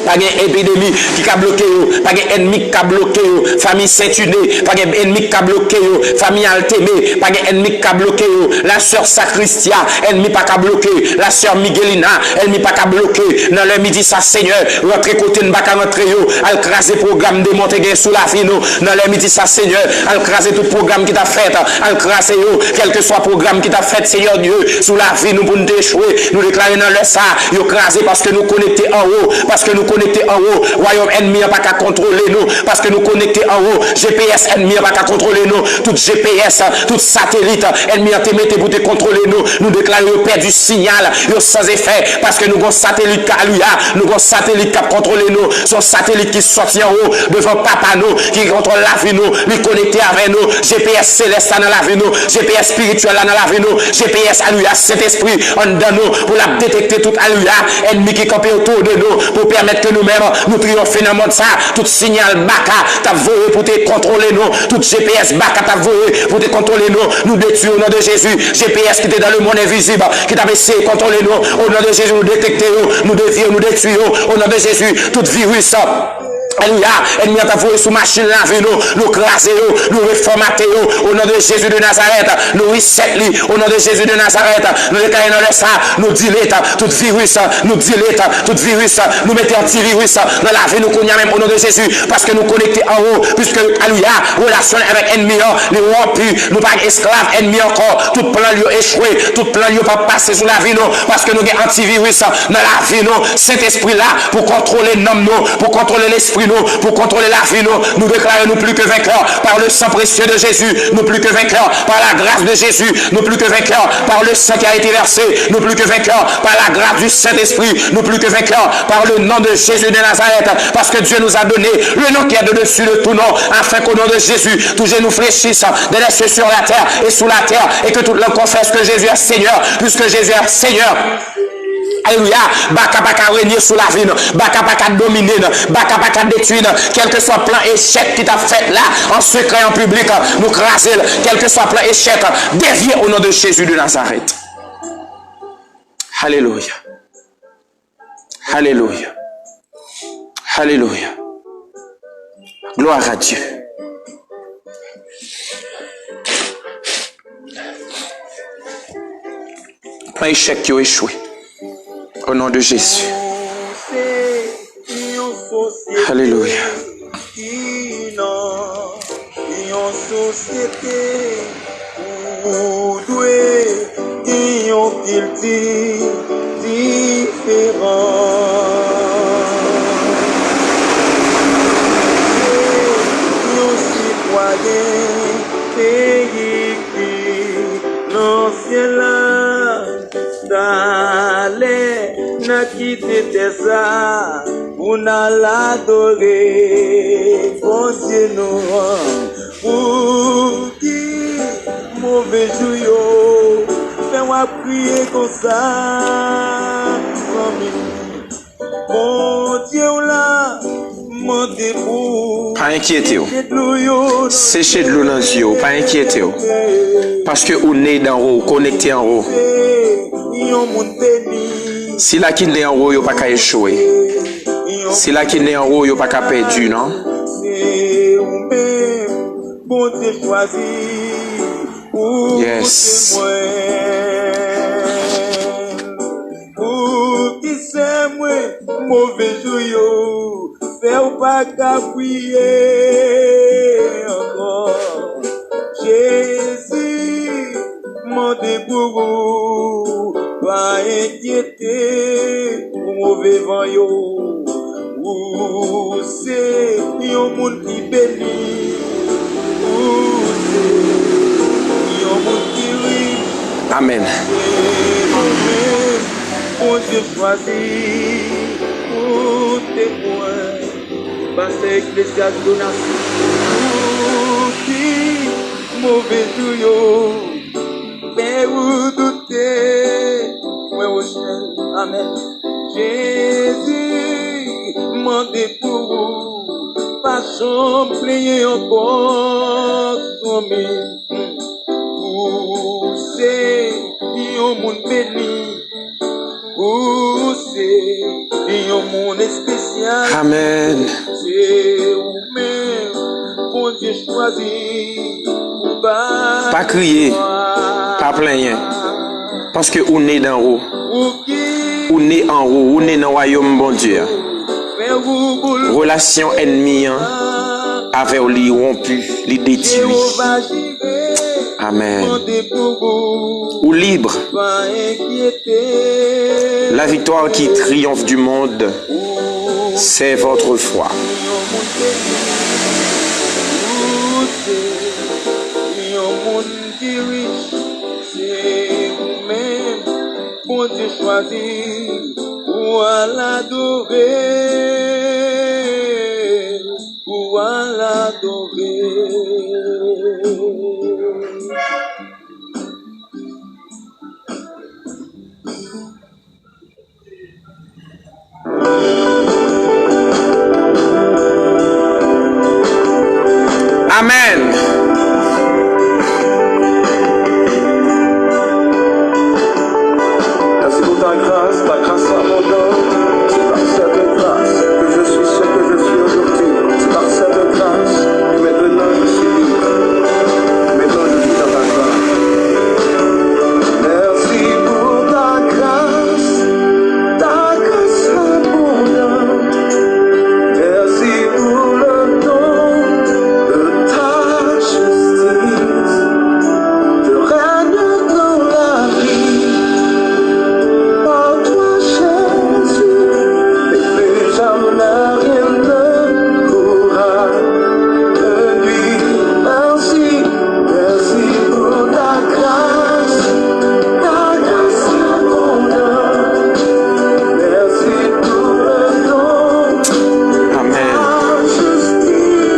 [SPEAKER 2] Pas d'épidémie qui a bloqué, pas d'ennemi qui a bloqué, famille Saint-Uné, pas d'ennemi qui a bloqué, famille Altémé, pas d'ennemi qui a bloqué, la sœur Sacristia, ennemi pas qu'à bloquer, la sœur Miguelina, ennemi pas qu'à bloquer, dans le midi ça Seigneur, rentre côté ne pas qu'à rentrer, al craser programme de monter sous la vie, dans le midi ça Seigneur, al craser tout programme qui t'a fait, al craser quel que soit programme qui t'a fait, Seigneur Dieu, sous la vie nous pour nous échouer, nous déclarer dans le ça, yo craser parce que nous connectés en haut, parce que nous connectés en haut, royaume ennemi n'a pas qu'à contrôler nous, parce que nous connectés en haut, GPS ennemi n'a pas qu'à contrôler nous, tout GPS, tout satellite, ennemi a été mis pour te contrôler nous, nous déclarons perd du signal, sans effet, parce que nous avons satellite qui nous avons satellite qui contrôle nous, son satellite qui sortit en haut, devant papa nous, qui contrôle la vie nous, lui connecté avec nous, GPS céleste dans la vie nous, GPS spirituel dans la vie nous, GPS alléluia, Saint-Esprit en dedans nous, pour la détecter tout alléluia, ennemi qui campé autour de nous, pour permettre permettre que nous-mêmes, nous triomphions dans le monde ça. Tout signal baka, t'as volé pour te contrôler nous. Tout GPS baka, t'as volé pour te contrôler nous. Nous détruisons au nom de Jésus. GPS qui était dans le monde invisible, qui t'a essayé de contrôler nous. Au nom de Jésus, nous détectons, nous dévions, nous détruisons. Au nom de Jésus, tout virus. Alléluia, ennemi a voué sous machine là, nous craser, nous reformater, au nom de Jésus de Nazareth, nous reset lui, au nom de Jésus de Nazareth, nous déclarons dans le ça, nous dilate, tout virus, nous dilate, tout virus, nous mettons antivirus dans la vie, nous connaissons même au nom de Jésus, parce que nous connectons en haut, puisque, alléluia, relation avec ennemi, les rompus, nous pas esclaves, ennemi encore, tout plan lui échoué, tout plan lui pas passer sous la vie, nous, parce que nous avons antivirus dans la vie, nous, Saint-Esprit là, pour contrôler l'homme, nous, pour contrôler l'esprit, pour contrôler la vie, nous déclarons nous plus que vainqueurs par le sang précieux de Jésus, nous plus que vainqueurs par la grâce de Jésus, nous plus que vainqueurs par le sang qui a été versé, nous plus que vainqueurs par la grâce du Saint-Esprit, nous plus que vainqueurs par le nom de Jésus de Nazareth, parce que Dieu nous a donné le nom qui est de dessus de tout nom, afin qu'au nom de Jésus, tous nous fléchissent de les cieux sur la terre et sous la terre, et que tout le monde confesse que Jésus est Seigneur, puisque Jésus est Seigneur. Alléluia, baka régner sous la vie, baka dominer, baka détruire, quel que soit le plan échec qui t'a fait là, en secret, en public, nous craser, quel que soit le plan échec, dévier au nom de Jésus de Nazareth. Alléluia. Alléluia. Alléluia. Gloire à Dieu. Plan échec qui a échoué. Au nom de Jésus. Alléluia.
[SPEAKER 1] Qui t'était ça, on a l'adoré, bon Dieu nous pour qui mauvais jour, fais-moi prier comme ça, bon Dieu là, mon debout,
[SPEAKER 2] pas inquiétez vous, séchez de l'eau dans les yeux, pas inquiétez vous, parce que on est dans haut, connecté en haut. Si la qui est en haut, il n'y a pas qu'à échouer. Si la qui est en haut, il n'y a pas qu'à perdre, non? Yes.
[SPEAKER 1] Mauvais jour, fais pas qu'à prier encore. Jésus, mon dégoût, pas inquiéter pour mauvais vent yo. Ou c'est un monde qui bénit, ou c'est un monde qui riche.
[SPEAKER 2] Amen.
[SPEAKER 1] Bon Dieu choisi pour tes points, parce que l'Ecclésiaste donation, pour qui mauvais jour, mais vous doutez, ouais, Rochelle, Amen. Jésus, mandez pour vous, pas champlier encore, vous c'est, un monde béni. Où c'est un monde spécial.
[SPEAKER 2] Amen.
[SPEAKER 1] C'est vous-même, bon Dieu choisi.
[SPEAKER 2] Pas crier, pas plaigner. Parce que on est d'en haut. On est en haut, on est dans le royaume, bon Dieu. Relation ennemie avec lui rompu, lui détruit. Amen. Ou libre. La victoire qui triomphe du monde, c'est votre foi.
[SPEAKER 1] Bon Dieu choisi, ou à l'adorer, ou à l'adorer.
[SPEAKER 2] Amen.
[SPEAKER 1] Merci pour ta grâce abondante. C'est par cette grâce que je suis ce que je suis aujourd'hui. C'est par cette grâce que maintenant je suis libre. Maintenant je suis dans ta grâce. Merci pour ta grâce abondante. Merci pour le don de ta justice. Tu règnes dans la vie. Par toi, Jésus, et plus jamais rien ne pourra me nuire. Merci, merci pour ta grâce abondante. Merci pour le don de
[SPEAKER 2] Amen.
[SPEAKER 1] ta justice.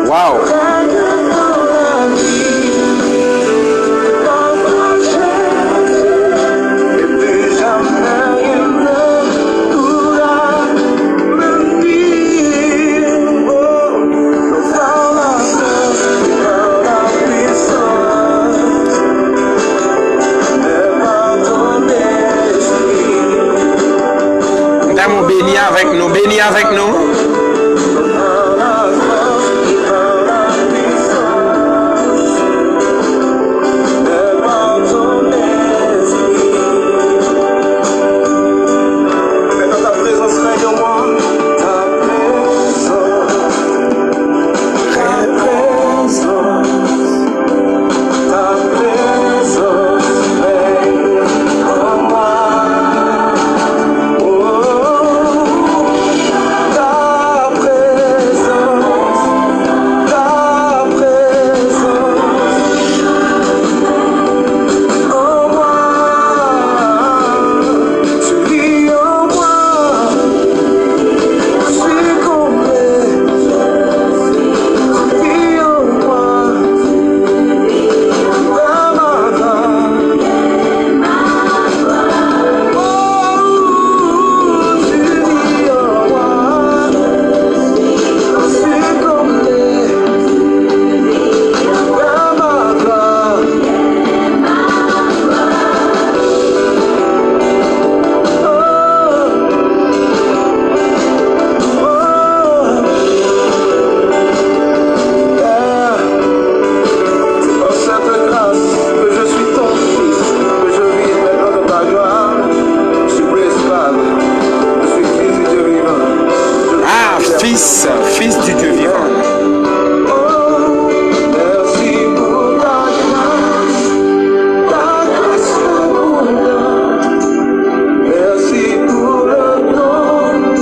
[SPEAKER 2] Wow.
[SPEAKER 1] Règne dans la vie. Par toi, Jésus, et plus jamais rien ne pourra me nuire. Oh, par la force et par la puissance, mais par ton esprit.
[SPEAKER 2] D'amour, bénis avec nous, bénis avec nous.
[SPEAKER 1] Par la force et par la puissance, mais par ton esprit. Maintenant ta présence règne en moi. Ta présence, ta présence, ta présence règne en moi. Oh, ta présence, en moi. Tu vis en moi. Je suis complet. Tu vis en moi. Dans ma grâce. Oh, tu vis en moi. Je suis complet. Dans ma grâce. C'est par cette grâce que je suis ton fils, que je vis maintenant dans ta gloire. Je suis plus esclave, je suis fils du Dieu vivant.
[SPEAKER 2] Ah, fils, fils du Dieu vivant.
[SPEAKER 1] Oh, merci pour ta grâce abondante. Merci pour le don de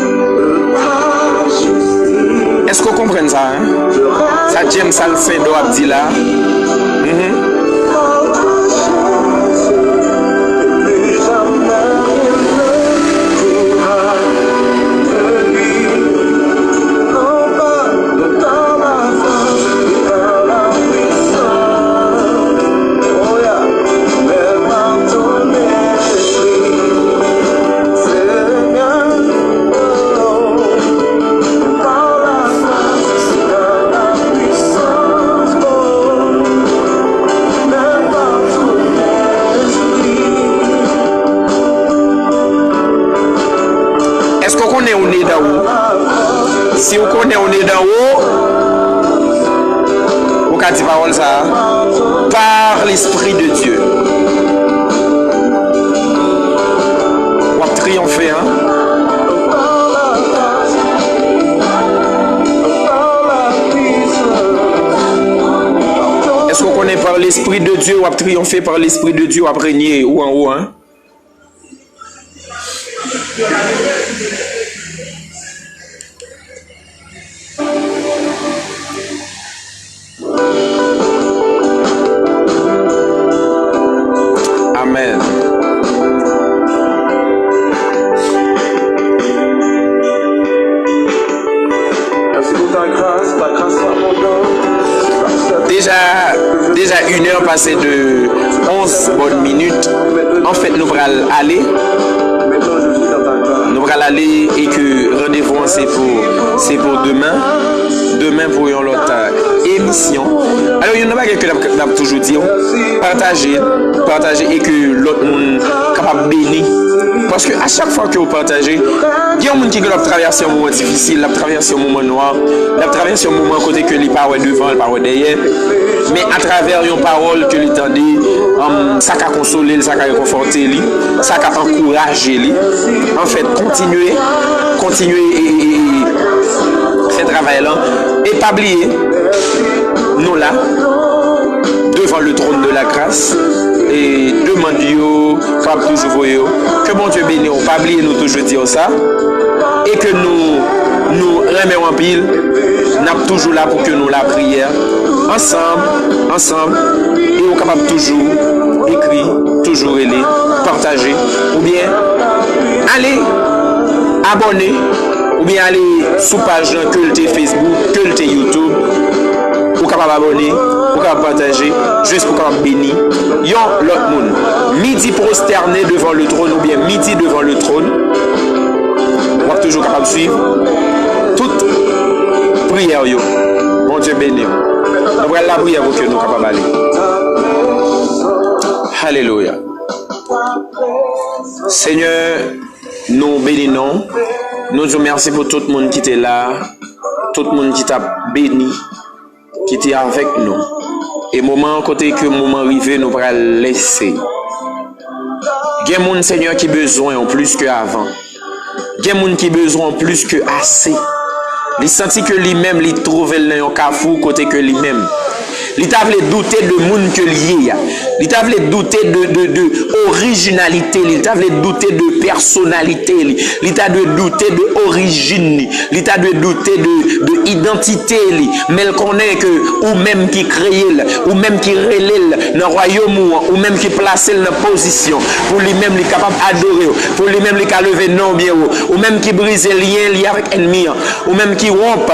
[SPEAKER 1] ta justice.
[SPEAKER 2] Est-ce qu'on comprend ça, hein? Ça, James Salcedo a dit là.
[SPEAKER 1] Par toi, Jésus, et plus jamais rien ne pourra me nuire. Non pas dans la force et par la puissance, oh yeah, mais par ton esprit, Seigneur. Oh, par la force et par la puissance, oh, mais par ton esprit.
[SPEAKER 2] Est-ce qu'on connaît on est d'en haut? Si on connaît on est d'en haut, on a dit parole ça. Par l'Esprit de Dieu. On va triompher, hein?
[SPEAKER 1] Par la grâce, par la puissance,
[SPEAKER 2] Est-ce qu'on connaît par l'Esprit de Dieu, on va triompher par l'Esprit de Dieu, on va régner ou en haut, hein? Amen.
[SPEAKER 1] merci pour ta grâce abondante.
[SPEAKER 2] Déjà 1 heure passée de 11 bonnes minutes. En fait, nous allons aller.
[SPEAKER 1] Maintenant je suis dans ta grâce.
[SPEAKER 2] Nous allons aller et que rendez-vous c'est pour demain. Demain pour l'autre mission. Alors, il y en a pas que d'ab toujours dire, partager et que l'autre monde capable de bénir. Parce que à chaque fois que vous partagez, il y a un monde qui a traversé un moment difficile, a traversé un moment noir, a traversé un moment côté que les paroles devant, les paroles derrière. Mais à travers une parole que l'entendez, ça a consolé, ça a réconforté, ça a encouragé. En fait, continuez et faire travail là. Et pas oublier, nous là, devant le trône de la grâce, et demandez-vous, que bon Dieu bénisse, pas oublier nous toujours dire ça, et que nous remettons en pile, nous sommes toujours là pour que nous la prière, ensemble, et nous sommes capables toujours écrire, toujours aller, partager, ou bien aller abonner, ou bien aller sous page que le Facebook, que le YouTube, pour capable abonner, pour capable partager, juste pour capable bénir. Yon l'autre monde, midi prosterné devant le trône, ou bien midi devant le trône, on va toujours capable de suivre toute prière. Bon Dieu béni. Nous allons la prière pour que nous capables d'aller. Alléluia. Seigneur, nous bénissons. Nous disons merci pour tout le monde qui était là, tout le monde qui t'a béni, qui était avec nous. Et moment côté que moment arrivé, nous allons laisser. Il y a des gens, Seigneur, qui ont besoin en plus qu'avant. Il y a des gens qui ont besoin en plus que assez. Il sentit que lui-même, il trouvait dans un cafou côté que lui-même. Il t'a voulu douter de monde que lié. Il t'a voulu douter de originalité. Il t'a voulu douter de personnalité. Il t'a voulu douter de origine. Il t'a voulu douter de identité. Mais il connaît que ou même qui crée, ou même qui relève dans le royaume, ou même qui place dans position. Pour lui-même, il est capable d'adorer. Pour lui-même, il est capable de lever non bien. Ou même qui brise les liens liés avec l'ennemi. Ou même qui rompt.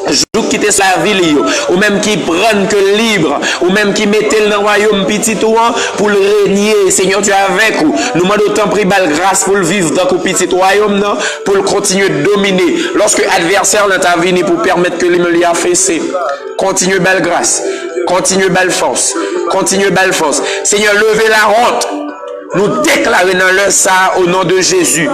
[SPEAKER 2] Jouk qui te la ville, ou même qui prennent que libre, ou même qui mettent dans le royaume petit pour le régner. Seigneur, tu es avec nous. Nous demandons autant pris belle grâce pour le vivre dans le petit royaume, pour le continuer de dominer. Lorsque l'adversaire n'est venu pour permettre que l'immobilier a fessé. Continue belle grâce, continue belle force, continue belle force. Seigneur, levez la honte. Nous déclarons dans le ça au nom de Jésus.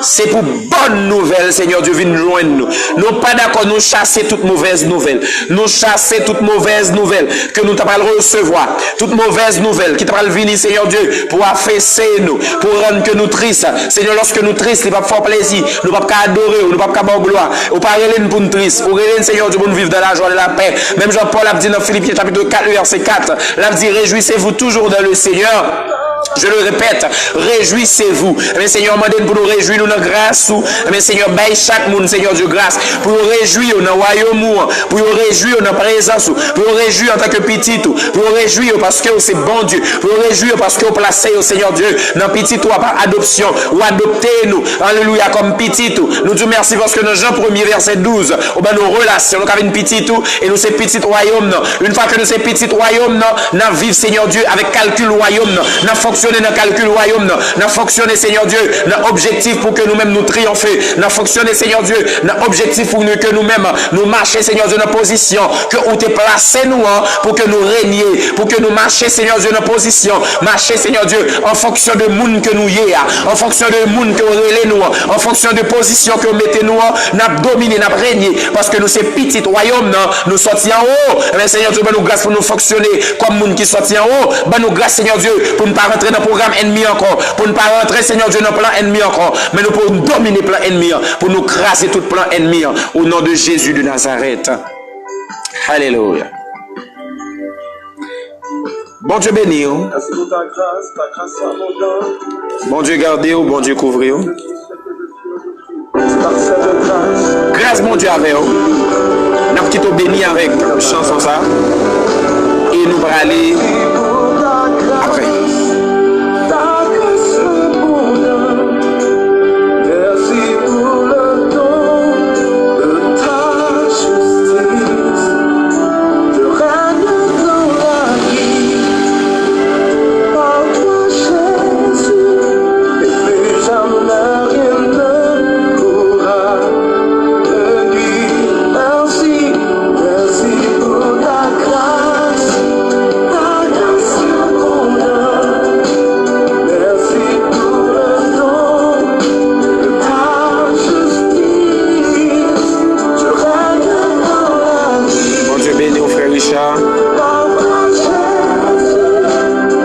[SPEAKER 2] C'est pour bonne nouvelle, Seigneur Dieu, viens joindre nous. Nous pas d'accord, nous chasser toute mauvaise nouvelle. Nous chasser toute mauvaise nouvelle que nous t'avons recevoir. Toute mauvaise nouvelle qui t'avons venir, Seigneur Dieu, pour affaisser nous, pour rendre que nous tristes. Seigneur, lorsque nous tristes, il va faire plaisir. Nous ne pouvons pas adorer, nous ne pouvons pas faire gloire. Nous ne pouvons pas pour nous tristes. Pour relever, Seigneur Dieu, pour nous vivre dans la joie et la paix. Même Jean-Paul a dit dans Philippiens chapitre 4, verset 4, il a dit, réjouissez-vous toujours dans le Seigneur. Je le répète, réjouissez-vous. Mais Seigneur, demandez pour nous réjouir nous dans grâce. Mais Seigneur, baille chaque monde, Seigneur Dieu, grâce. Pour nous réjouir dans le royaume, pour nous réjouir dans la présence, pour nous réjouir en tant que petit, pour nous réjouir parce que c'est bon Dieu, pour nous réjouir parce que vous placez au Seigneur Dieu dans petit ou par adoption, ou adoptez-nous, alléluia, comme petit. Nous disons merci parce que dans Jean 1er verset 12, on a nos relations, nous avons une petite et nous c'est petit royaume. Une fois que nous c'est petit royaume, nous vivons, Seigneur Dieu, avec calcul royaume, nous fonctionner dans le calcul royaume, nous fonctionner, Seigneur Dieu, dans objectif pour que nous-mêmes nous triompher, nous fonctionner, Seigneur Dieu, dans objectif pour que nous-mêmes nous marchions, Seigneur Dieu, dans position que où t'es placé nous pour que nous régnions, pour que nous marchions, Seigneur Dieu, dans position, marcher, Seigneur Dieu, en fonction de monde que nous y est, en fonction de monde que nous relais nous, en fonction de position que nous mettez nous, nous dominer, nous régner, parce que nous c'est petit royaume, nous sortis en haut, mais Seigneur Dieu, nous grâce pour nous fonctionner comme monde qui sortit en haut, nous grâce, Seigneur Dieu, pour ne pas rentrer dans le programme ennemi encore, pour ne pas rentrer, Seigneur Dieu, dans le plan ennemi encore, mais nous pour dominer le plan ennemi, pour nous craser tout plan ennemi, au nom de Jésus de Nazareth. Alléluia. Bon Dieu béni.
[SPEAKER 1] Merci pour ta grâce abondante.
[SPEAKER 2] Bon Dieu gardez, bon Dieu couvrez. Grâce, mon Dieu, avec vous. Nous quittons béni avec chanson ça. Et nous allons aller après.
[SPEAKER 1] Merci pour ta
[SPEAKER 2] Alléluia.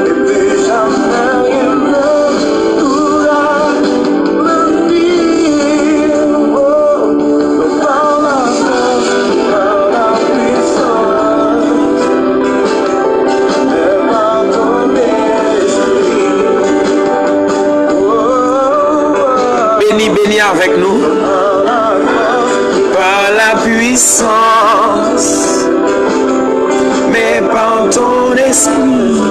[SPEAKER 1] Et plus jamais rien ne pourra me nuire. Oh, par la force, par la puissance, et par ton esprit.
[SPEAKER 2] Bénis, bénis avec nous. Par la puissance, mais par ton esprit.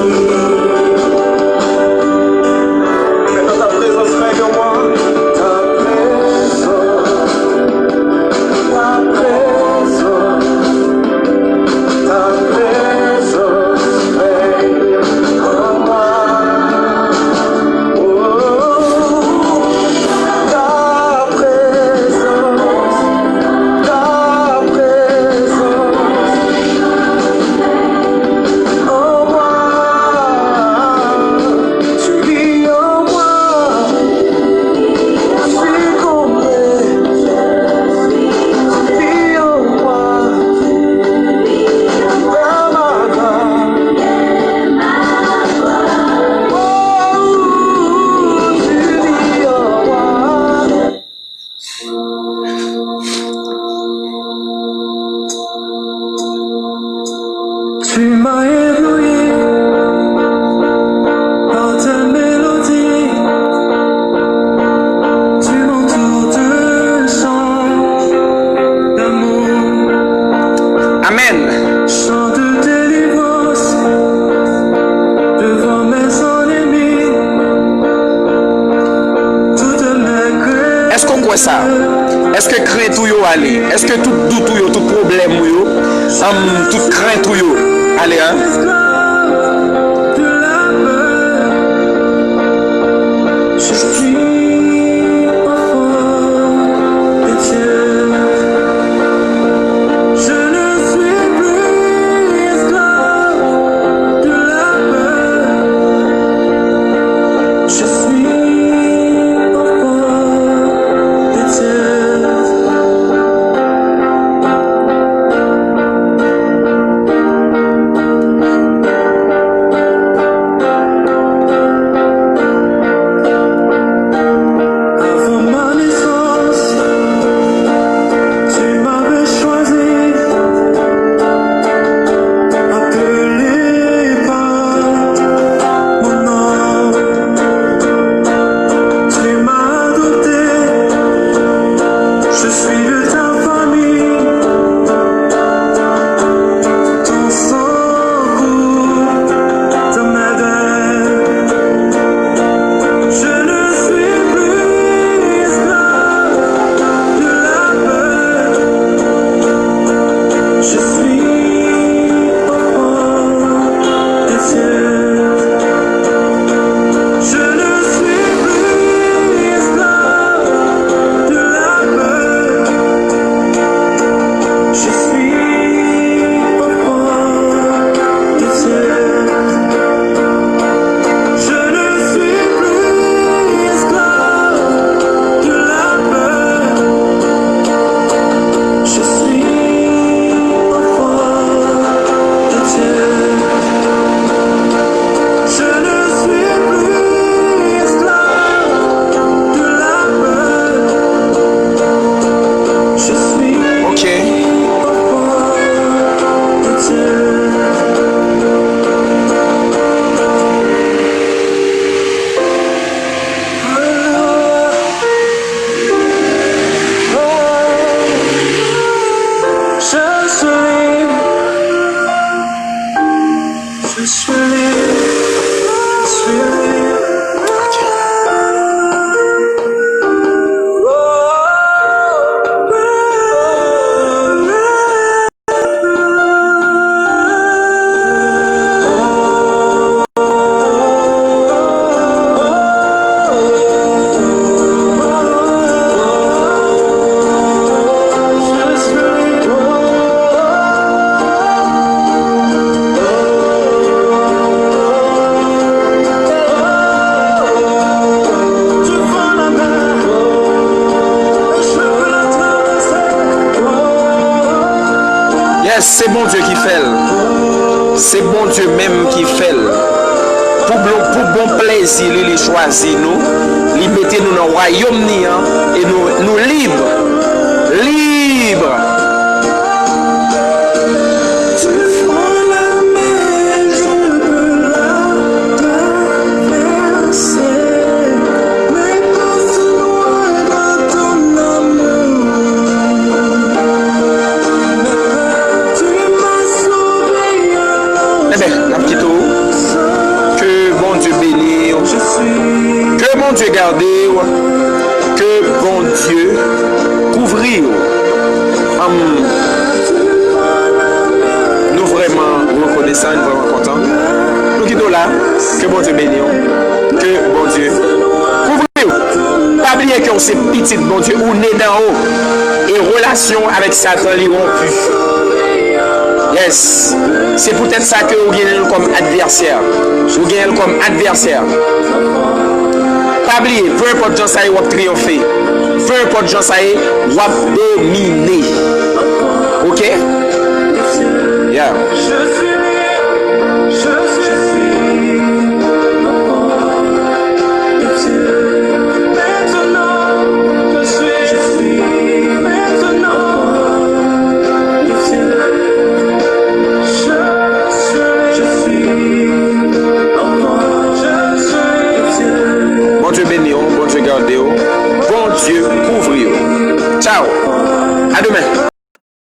[SPEAKER 1] Maintenant ta présence règne en moi. Ta présence, ta présence, ta présence règne en moi. Oh, ta présence, ta présence en moi. Tu vis en moi. Je suis complet. Tu vis en moi. Dans ma gloire. Oh, tu vis en moi. Tu m'as ébloui par ta mélodie. Tu m'entoures de chants d'amour,
[SPEAKER 2] Amen.
[SPEAKER 1] chants de délivrance devant mes ennemis. Toutes mes craintes.
[SPEAKER 2] Est-ce qu'on croit ça? Est-ce que crainte ou yo allez? Est-ce que tout doute ou yo, tout problème ou yo, toute crainte ou yo, allez hein?
[SPEAKER 1] Esclave de la peur, je suis enfant de Dieu. Je ne suis plus esclave de la peur, je suis enfant de Dieu.
[SPEAKER 2] c'est bon Dieu qui fait. C'est bon Dieu même qui fait. Pour bon plaisir, il choisit nous, il mettait nous dans le royaume et nous libres. Libres. Que bon Dieu garde, que bon Dieu couvre. Nous vraiment reconnaissants, nous vraiment contents. Nous quittons là, que bon Dieu bénisse, que bon Dieu couvre. Pas oublier que c'est petit bon Dieu, ou né d'en haut, et relation avec Satan les rompu. Yes, c'est peut-être ça que vous gagnez comme adversaire. Vous gagnez comme adversaire. Pas oublier, peu importe gens ça y est, triompher. Peu importe gens ça y est, dominer. Ok? Yeah. Bon Dieu bénisse, bon Dieu garde, bon Dieu couvre. Ciao, à demain.